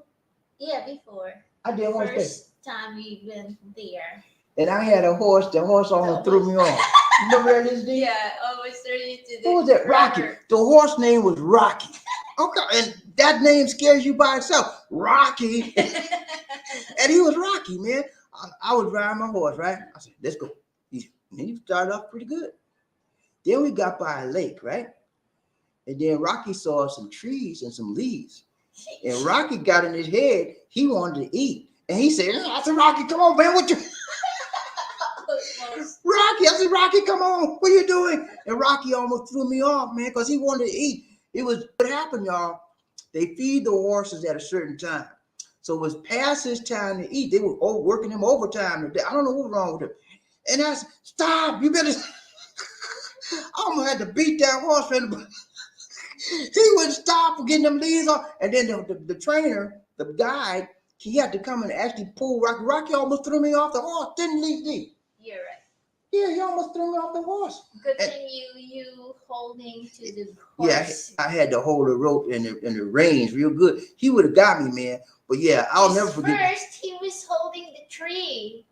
Yeah, before. I did one place. First time we went there. And I had a horse. The horse almost threw me off. You remember that, Disney? Yeah, almost turned into the Who was that? Rocky. rubber. The horse name was Rocky. Okay, and that name scares you by itself. Rocky. And he was Rocky, man. I was riding my horse, right? I said, let's go. And he started off pretty good. Then we got by a lake, right? And then Rocky saw some trees and some leaves. And Rocky got in his head, he wanted to eat. And he said, I said, Rocky, come on, man, what you... Rocky, I said, Rocky, come on, what are you doing? And Rocky almost threw me off, man, because he wanted to eat. It was, what happened, y'all, they feed the horses at a certain time. So it was past his time to eat. They were working him overtime. I don't know what was wrong with him. And I said, stop, you better... I almost had to beat that horse, man. He wouldn't stop for getting them leaves off. And then the trainer, the guide, he had to come and actually pull Rocky. Rocky almost threw me off the horse, didn't he? You're right. Yeah, he almost threw me off the horse. Good thing you holding to the horse. Yeah, I had to hold the rope and the reins real good. He would have got me, man. But yeah, I'll never forget. First, he was holding the tree.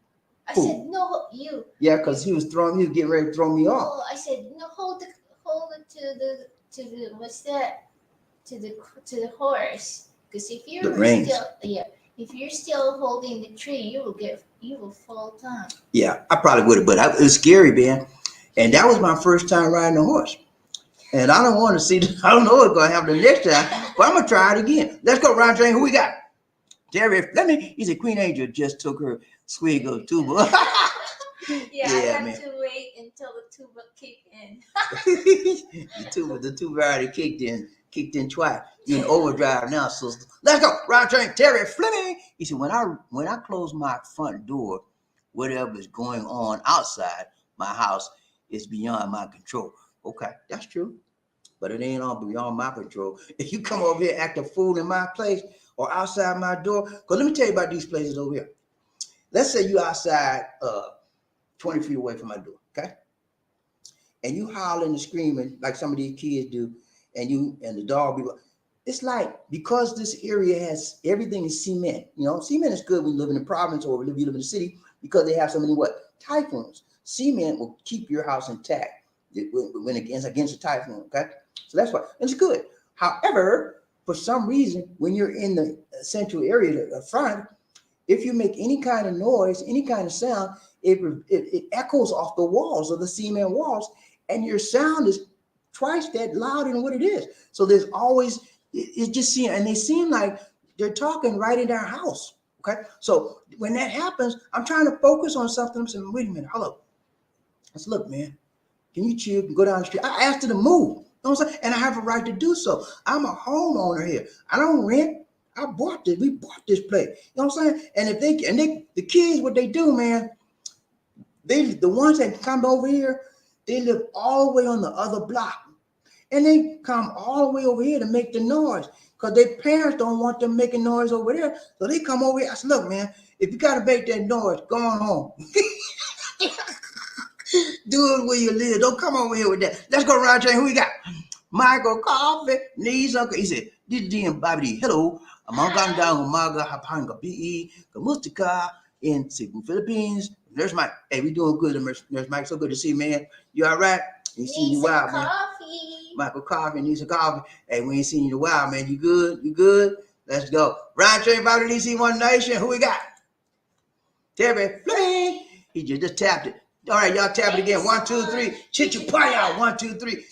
I said, no, you. Yeah, because he was getting ready to throw me off. Oh, I said, no, hold it to the what's that? To the horse. Because if you're still holding the tree, you will fall down. Yeah, I probably would have, but it was scary, man. And that was my first time riding a horse. And I don't want to see, I don't know what's going to happen the next time, but I'm going to try it again. Let's go, Ron Train. Who we got? Terry, he said Queen Angel just took her swig of tuba. Yeah, I had to wait until the tuba kicked in. the tuba already kicked in twice. You're in overdrive now, sister. Let's go, Ron Train. Terry Fleming. He said, when I close my front door, whatever is going on outside my house is beyond my control. Okay, that's true. But it ain't all beyond my control. If you come over here act a fool in my place or outside my door, because let me tell you about these places over here. Let's say you outside 20 feet away from my door, okay? And you hollering and screaming like some of these kids do, and the dog be, it's like, because this area has, everything is cement. You know, cement is good when you live in the province or you live in the city because they have so many typhoons. Cement will keep your house intact when against a typhoon, okay? So that's why it's good. However, for some reason, when you're in the central area, the front, if you make any kind of noise, any kind of sound, it echoes off the walls of the cement walls, and your sound is twice that loud than what it is. So there's always, it just seems, and they seem like they're talking right in their house, okay? So when that happens, I'm trying to focus on something. I'm saying, wait a minute, hello. I said, look, man, can you chill, go down the street? I asked her to move, you know what I'm saying? And I have a right to do so. I'm a homeowner here. I don't rent. I bought this. We bought this place. You know what I'm saying? And if the kids, what they do, man, the ones that come over here, they live all the way on the other block. And they come all the way over here to make the noise because their parents don't want them making noise over there. So they come over here. I said, look, man, if you got to make that noise, go on home. Do it where you live. Don't come over here with that. Let's go, Ron Train. Who we got? Michael Coffee needs uncle. He said, this is DM BobbieD. Hello. I'm on down Umaga, Hapanga BE, Kamustika in Cebu, Philippines. Nurse Mike. Hey, we doing good, Nurse Mike. So good to see you, man. You all right? You seen you wild, man. Michael Coffee needs a coffee. Hey, we ain't seen you in a while, man. You good? You good? Let's go. Ron Train, BobbieD, DC One Nation. Who we got? Terry Fleming. He just tapped it. All right, y'all tap it again. 1, 2, 3. Chichupaya. 1, 2, 3.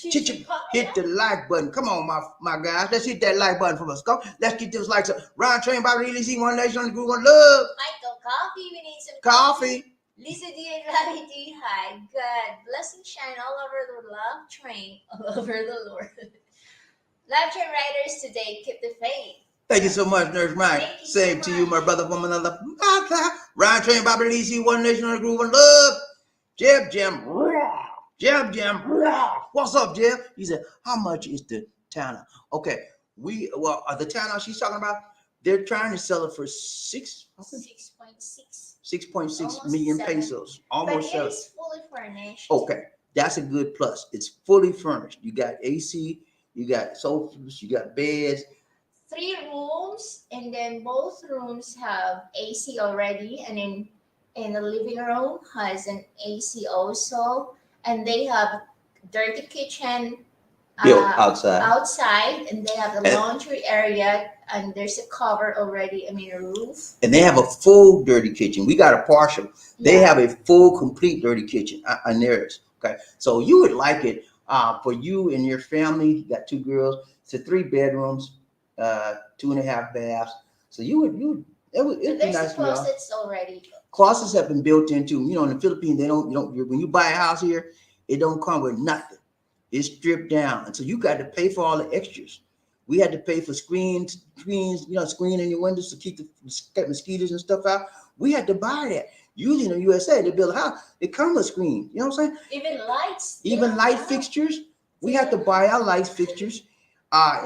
Hit the like button. Come on, my guys. Let's hit that like button for us. Go. Let's get those likes up. Ron Train, BobbieD, DC One Nation on the group. One love. Michael Coffee. We need some coffee. Lisa D and Larry D. Hi. God. Blessing shine all over the love train. All over the Lord. Love train riders today. Keep the faith. Thank you so much, Nurse Mike. Same to you, my brother from another mother. Ron Train, BobbieD, DC One Nation on the group. One love. Jeb Jam. What's up, Jeb? He said, how much is the town? Okay, the town she's talking about, they're trying to sell it for 6.6 million pesos. Almost but it is fully furnished. Okay, that's a good plus. It's fully furnished. You got AC, you got sofas, you got beds, three rooms, and then both rooms have AC already, and in the living room has an AC also, and they have dirty kitchen Built uh, outside. outside, and they have the And, laundry area, and there's a cover already. I mean, a roof. and they have a full dirty kitchen. We got a partial. They Yeah. have a full, complete dirty kitchen on theirs. Okay, so you would like it for you and your family. You got two girls. It's a 3 bedrooms, 2.5 baths. So it'd And be there's the nice for y'all. closets already. Closets have been built into. You know, in the Philippines, they don't. You don't. When you buy a house here, it don't come with nothing. It's stripped down, and so you got to pay for all the extras. We had to pay for screens, screen in your windows to keep the mosquitoes and stuff out. We had to buy that. Usually in the USA, they build a house, they come with screens. You know what I'm saying? Even lights. Even Yeah, light wow. fixtures. We had to buy our light fixtures.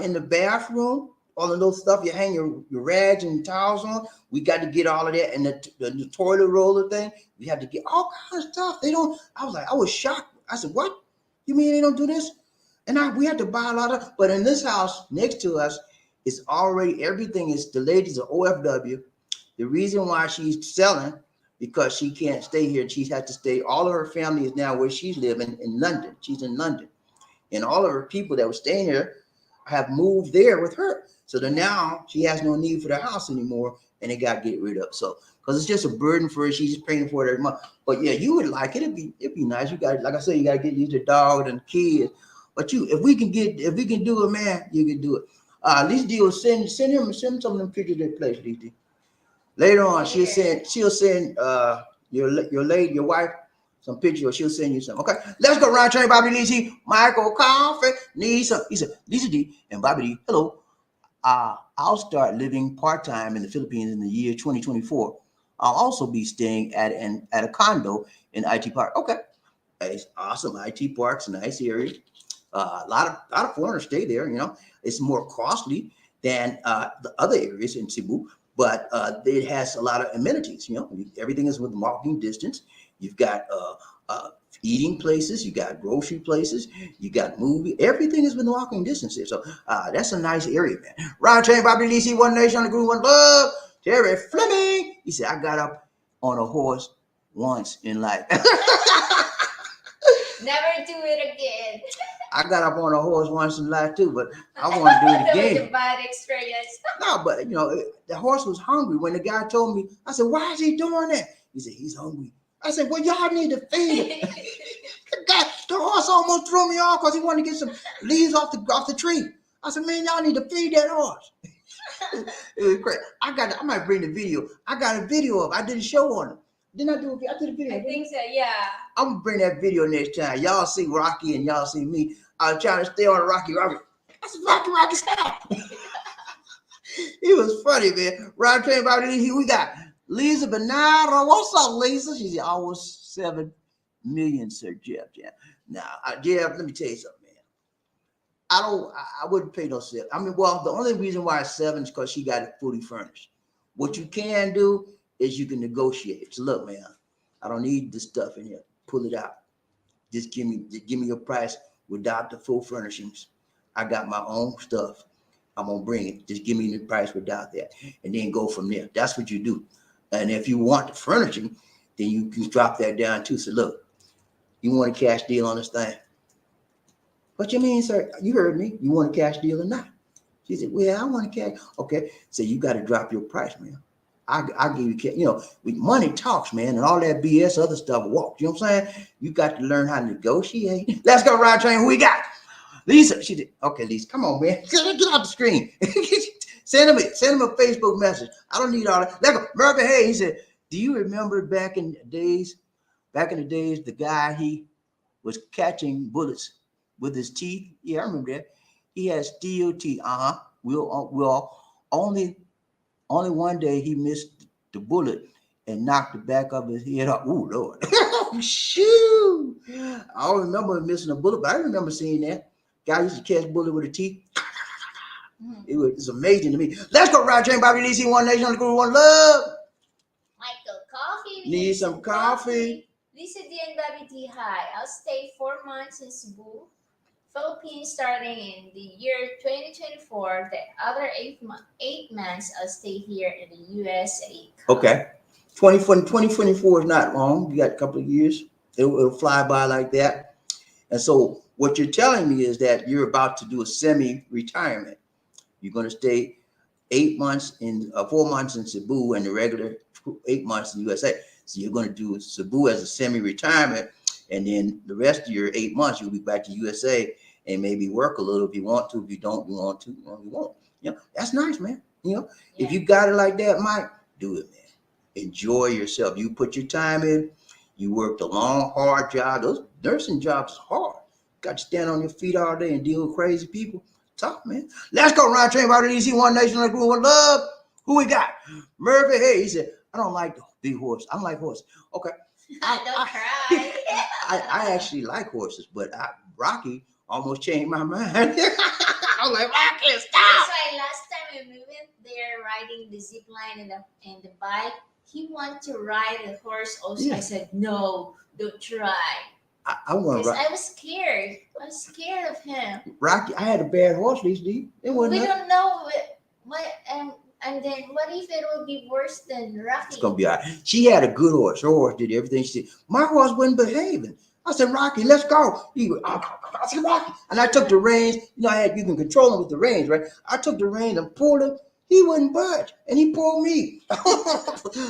In the bathroom, all of those stuff you hang your rags and towels on. We got to get all of that, and the toilet roller thing. We had to get all kinds of stuff. They don't. I was shocked. I said, "What? You mean they don't do this?" And we had to buy a lot of. But in this house next to us, it's already everything is. The ladies are OFW. The reason why she's selling because she can't stay here. She has to stay. All of her family is now where she's living in London. She's in London, and all of her people that were staying here have moved there with her. So then now she has no need for the house anymore, and they got to get rid of. So because it's just a burden for her, she's just paying for it every month. But yeah, you would like it. It'd be nice. You got, like I said, you got to get used to the dog and the kids. But if we can do it, man, you can do it. Lisa D will send some of them pictures of their place, Lisa D. Later on, she'll send your wife some pictures, or she'll send you some. Okay, let's go round train, Bobby Lisa, Michael Coffee, Lisa, Lisa D, and Bobby D. Hello. I'll start living part-time in the Philippines in the year 2024. I'll also be staying at a condo in IT Park. Okay, it's awesome. IT Park's a nice area. A lot of foreigners stay there. You know, it's more costly than the other areas in Cebu, but it has a lot of amenities. You know, everything is within walking distance. You've got eating places, you got grocery places, you got movie. Everything is within walking distance here. So that's a nice area, man. Ron Train, Bobby Lisi, One Nation, on the Groove, One Love. Jerry Fleming. He said, I got up on a horse once in life. Never do it again. I got up on a horse once in life too, but I want to do it That was again. a bad experience. No, but the horse was hungry. When the guy told me, I said, "Why is he doing that?" He said, "He's hungry." I said, "Well, y'all need to feed him." The horse almost threw me off because he wanted to get some leaves off the tree. I said, "Man, y'all need to feed that horse." It was great. I might bring the video. I got a video of. I did a show on it. Didn't I do it? I did a video. I think so, yeah. I'm gonna bring that video next time. Y'all see Rocky and y'all see me. I'm trying to stay on Rocky. I said, Rocky, stop. It was funny, man. Round train about it. We got Lisa Bernardo. What's up, Lisa? She's almost 7 million, Sir Jeff. Now, Jeff, let me tell you something, man. I wouldn't pay no 7. I mean, well, the only reason why it's 7 is because she got it fully furnished. What you can do is you can negotiate. So look, man, I don't need this stuff in here. Pull it out. Just give me your price without the full furnishings. I got my own stuff. I'm gonna bring it. Just give me the price without that, and then go from there. That's what you do. And if you want the furnishing, then you can drop that down too. So look, you want a cash deal on this thing? What you mean, sir? You heard me. You want a cash deal or not? She said, "Well, I want a cash." Okay, so you got to drop your price, man. I give you cash. Money talks, man, and all that BS other stuff walks. You know what I'm saying? You got to learn how to negotiate. Let's go, ride train. Who we got? Lisa, she did. Okay, Lisa, come on, man. Get out the screen. Send him a Facebook message. I don't need all that. Let's go. Murphy, hey, he said, do you remember back in the days, the guy, he was catching bullets with his teeth? Yeah, I remember that. He had steel teeth. We'll only one day he missed the bullet and knocked the back of his head off. Ooh, Lord. Shoot. I don't remember missing a bullet, but I remember seeing that. Guy used to catch bullet with a teeth. It's amazing to me. Let's go, Rod Train, Bobby Lisi, One Nation, on the Groove, One Love. Michael, coffee. Need some coffee. Lisa D and BobbieD, hi. I'll stay 4 months in Cebu Philippines starting in the year 2024. The other 8 months I'll stay here in the USA. Okay. 2024 is not long. You got a couple of years. It'll fly by like that. And so what you're telling me is that you're about to do a semi-retirement. You're going to stay 8 months in 4 months in Cebu and the regular 8 months in the USA. So you're going to do Cebu as a semi-retirement, and then the rest of your 8 months you'll be back to USA and maybe work a little if you want to. If you don't, you want to. You won't. That's nice, man. If you got it like that, Mike, do it, man. Enjoy yourself. You put your time in. You worked a long, hard job. Those nursing jobs is hard. Got to stand on your feet all day and deal with crazy people. Tough, man. Let's go ride train by the DC One Nation, like we one love. Who we got? Murphy. Hey, he said, I don't like the big horse. I don't like horses. Okay. Don't cry. I actually like horses, but Rocky almost changed my mind. I was like, Rocky, stop. That's why last time when we went there riding the zip line and the bike, he wanted to ride the horse also. Yeah. I said, no, don't try. I want Because I was scared. I was scared of him. Rocky. I had a bad horse these days. It wasn't. We don't know what and then what if it will be worse than Rocky? It's gonna be all right. She had a good horse. Her horse did everything she did. My horse wasn't behaving. I said, Rocky, let's go. I said, Rocky. And I took the reins. You can control him with the reins, right? I took the reins and pulled him. He wouldn't budge. And he pulled me.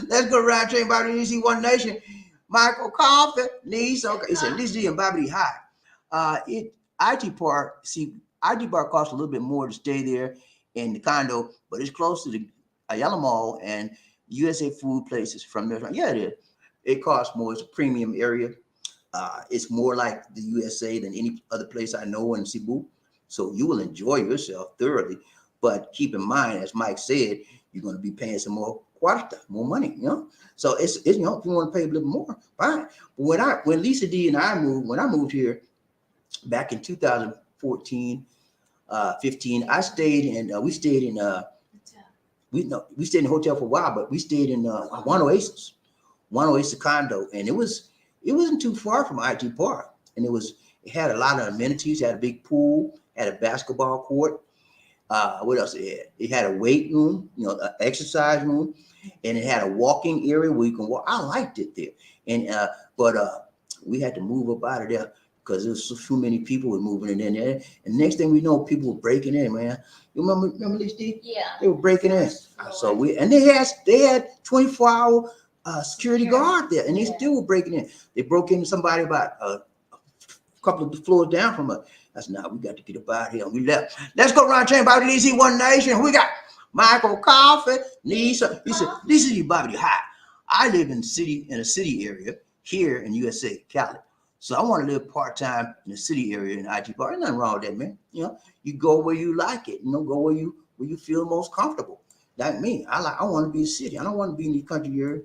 Let's go ride train by the DC One Nation. Michael Coffee needs okay. He said, Lizzie and BobbieD high. IT Park costs a little bit more to stay there in the condo, but it's close to the Ayala Mall and USA food places from there. Yeah, it is. It costs more. It's a premium area. It's more like the USA than any other place I know in Cebu. So you will enjoy yourself thoroughly. But keep in mind, as Mike said, you're going to be paying some more more money, So it's if you want to pay a little more, fine. But when Lisa D and I moved here back in 2014, 15, we stayed in a hotel for a while, but we stayed in one Oasis condo, and it wasn't too far from IT Park, and it had a lot of amenities. It had a big pool, had a basketball court. What else it had? It had a weight room, an exercise room, and it had a walking area where you can walk. I liked it there, but we had to move up out of there because there was so too many people were moving in there. And next thing we know, people were breaking in, man. You remember this, Steve? Yeah. They were breaking in. So they had 24-hour security guard there, and they still were breaking in. They broke into somebody about a couple of the floors down from us. I said, we got to get up out here. And we left. Let's go ride train by the DC One Nation. Who we got? Michael Coffee, Lisa. He said, this is BobbieD high. I live in a city area here in USA, Cali. So I want to live part-time in the city area in IT Park. There's nothing wrong with that, man. You go where you like it. Go where you feel most comfortable. Like me, I want to be a city. I don't want to be in the country area.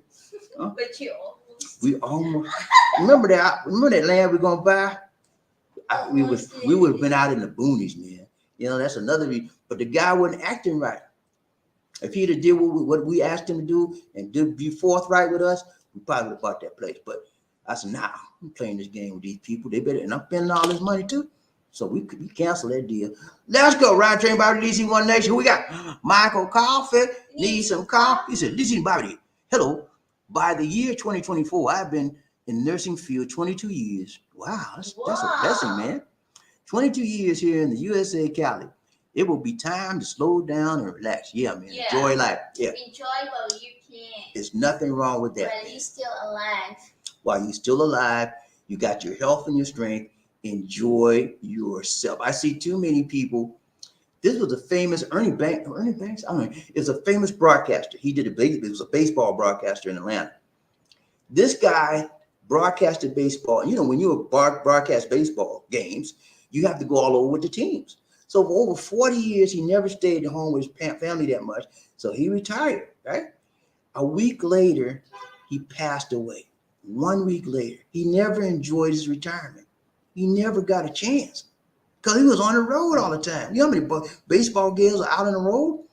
But we almost remember that land we're gonna buy. We would have been out in the boonies, man. That's another reason. But the guy wasn't acting right. If he'd have did what we asked him to do and be forthright with us, we probably would have bought that place. But I said, I'm playing this game with these people. They better, and I'm spending all this money too. So we cancel that deal. Let's go ride train by the DC One Nation. Who we got? Michael Coffee. Need some coffee. He said, DC BobbieD. Hello. By the year 2024, I've been in the nursing field 22 years. Wow, that's a blessing, man. 22 years here in the USA, Cali. It will be time to slow down and relax. Yeah, man. Yeah. Enjoy life. Yeah. Enjoy while you can. There's nothing wrong with that. While you're still alive. While you're still alive, you got your health and your strength. Enjoy yourself. I see too many people. This was a famous Ernie Banks. I don't know. It's a famous broadcaster. It was a baseball broadcaster in Atlanta. This guy broadcasted baseball. And when you broadcast baseball games, you have to go all over with the teams. So for over 40 years, he never stayed at home with his family that much. So he retired, right? A week later, he passed away. 1 week later, he never enjoyed his retirement. He never got a chance because he was on the road all the time. You know how many baseball games are out on the road?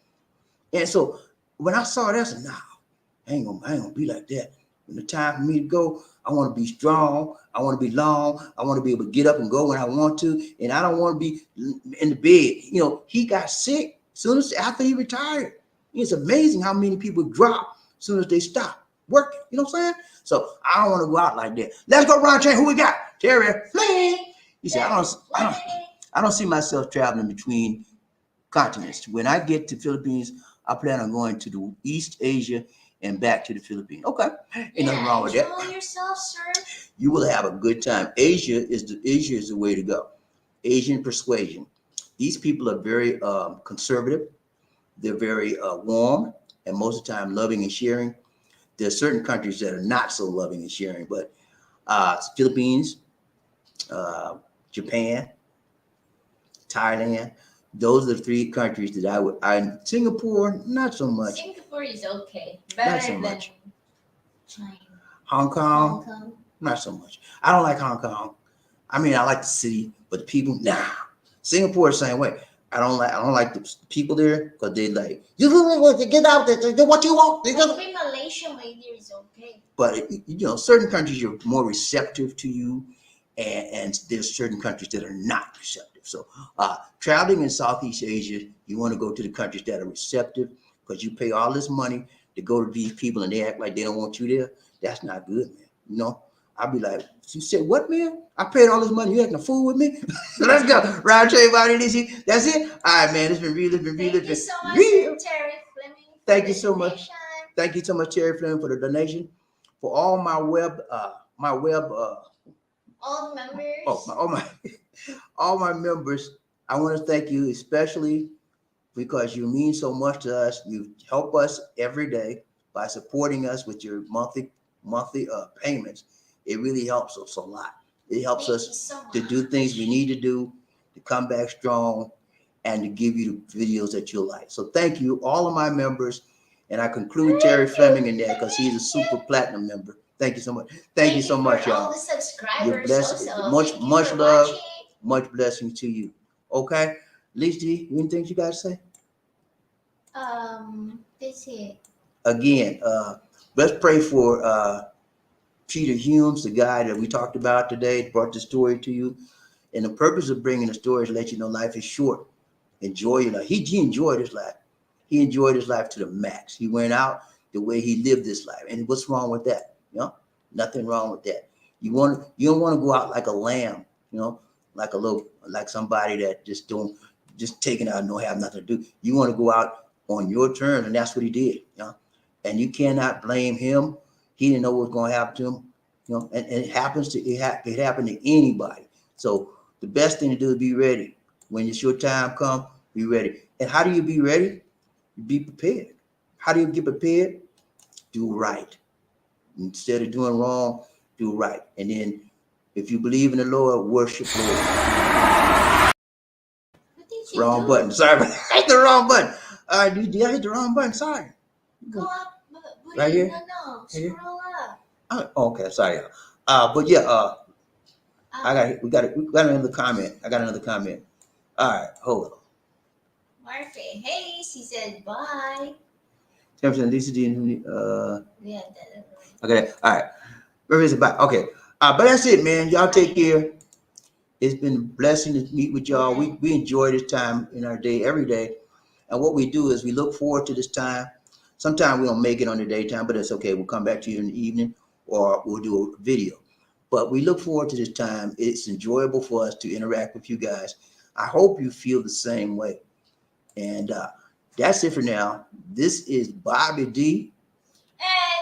And so when I saw that, I said, I ain't gonna be like that. When the time for me to go, I want to be strong. I want to be long. I want to be able to get up and go when I want to. And I don't want to be in the bed. You know, he got sick soon as after he retired. It's amazing how many people drop as soon as they stop working. You know what I'm saying? So I don't want to go out like that. Let's go round chain. Who we got? Terry. He said, I don't see myself traveling between continents. When I get to Philippines, I plan on going to the East Asia and back to the Philippines. Okay, ain't nothing wrong with that. Enjoy yourself, sir. You will have a good time. Asia is the way to go. Asian persuasion. These people are very conservative. They're very warm, and most of the time loving and sharing. There are certain countries that are not so loving and sharing, but Philippines, Japan, Thailand. Those are the three countries that I would. Singapore, not so much. Singapore is okay. Not Better so than much. China. Hong Kong, Hong Kong. not so much. I don't like Hong Kong. I mean, I like the city, but the people, nah. Singapore the same way. I don't like the people there because they like you want to get out there, do what you want. Maybe Malaysia maybe is okay. But you know, certain countries are more receptive to you, and there's certain countries that are not receptive. So traveling in Southeast Asia, you want to go to the countries that are receptive because you pay all this money to go to these people and they act like they don't want you there. That's not good, man. You know, I'll be like, you said what, man? I paid all this money. You acting a fool with me? Let's go. Round trade body this. That's it. All right, man. It's been real. Thank you so much, Terry Fleming. Thank you so much. Thank you so much, Terry Fleming, for the donation. For all my web, all members. All my members, I want to thank you, especially because you mean so much to us. You help us every day by supporting us with your monthly payments. It really helps us a lot. It helps us to do things we need to do, to come back strong, and to give you the videos that you'll like. So thank you, all of my members. And I conclude Terry Fleming in there because he's a super platinum member. Thank you so much. Thank you so much, y'all. All the subscribers. You're blessed. Also. Much love, much blessing to you. Okay, Lisa, anything you guys say? That's it. Again, let's pray for Peter Humes, the guy that we talked about today, brought the story to you. And the purpose of bringing the story is to let you know life is short. Enjoy your life. He enjoyed his life. He enjoyed his life to the max. He went out the way he lived his life. And what's wrong with that? You know, nothing wrong with that. You don't want to go out like a lamb, you know, like somebody that just taking out and don't have nothing to do. You want to go out on your terms, and that's what he did, you know. And you cannot blame him. He didn't know what was going to happen to him, you know. And it happened to anybody. So the best thing to do is be ready. When it's your time come, be ready. And how do you be ready? Be prepared. How do you get prepared? Do right. Instead of doing wrong, do right. And then if you believe in the Lord, worship the Lord. Wrong button. Sorry, I hit the wrong button. All right, did I hit the wrong button? Sorry. Go up. Right here? No. Scroll up. Okay, sorry. But yeah, we got another comment. I got another comment. All right, hold on. Marty, hey, she said bye. Lisa, Yeah. Okay, all right. Where is it back? Okay. But that's it, man. Y'all take care. It's been a blessing to meet with y'all. We enjoy this time in our day every day. And what we do is we look forward to this time. Sometimes we don't make it on the daytime, but it's okay. We'll come back to you in the evening or we'll do a video. But we look forward to this time. It's enjoyable for us to interact with you guys. I hope you feel the same way. And that's it for now. This is BobbieD.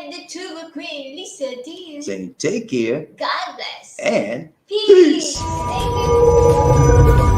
And the Tuba Queen, Lisa D. Saying take care. God bless. And peace. Thank you.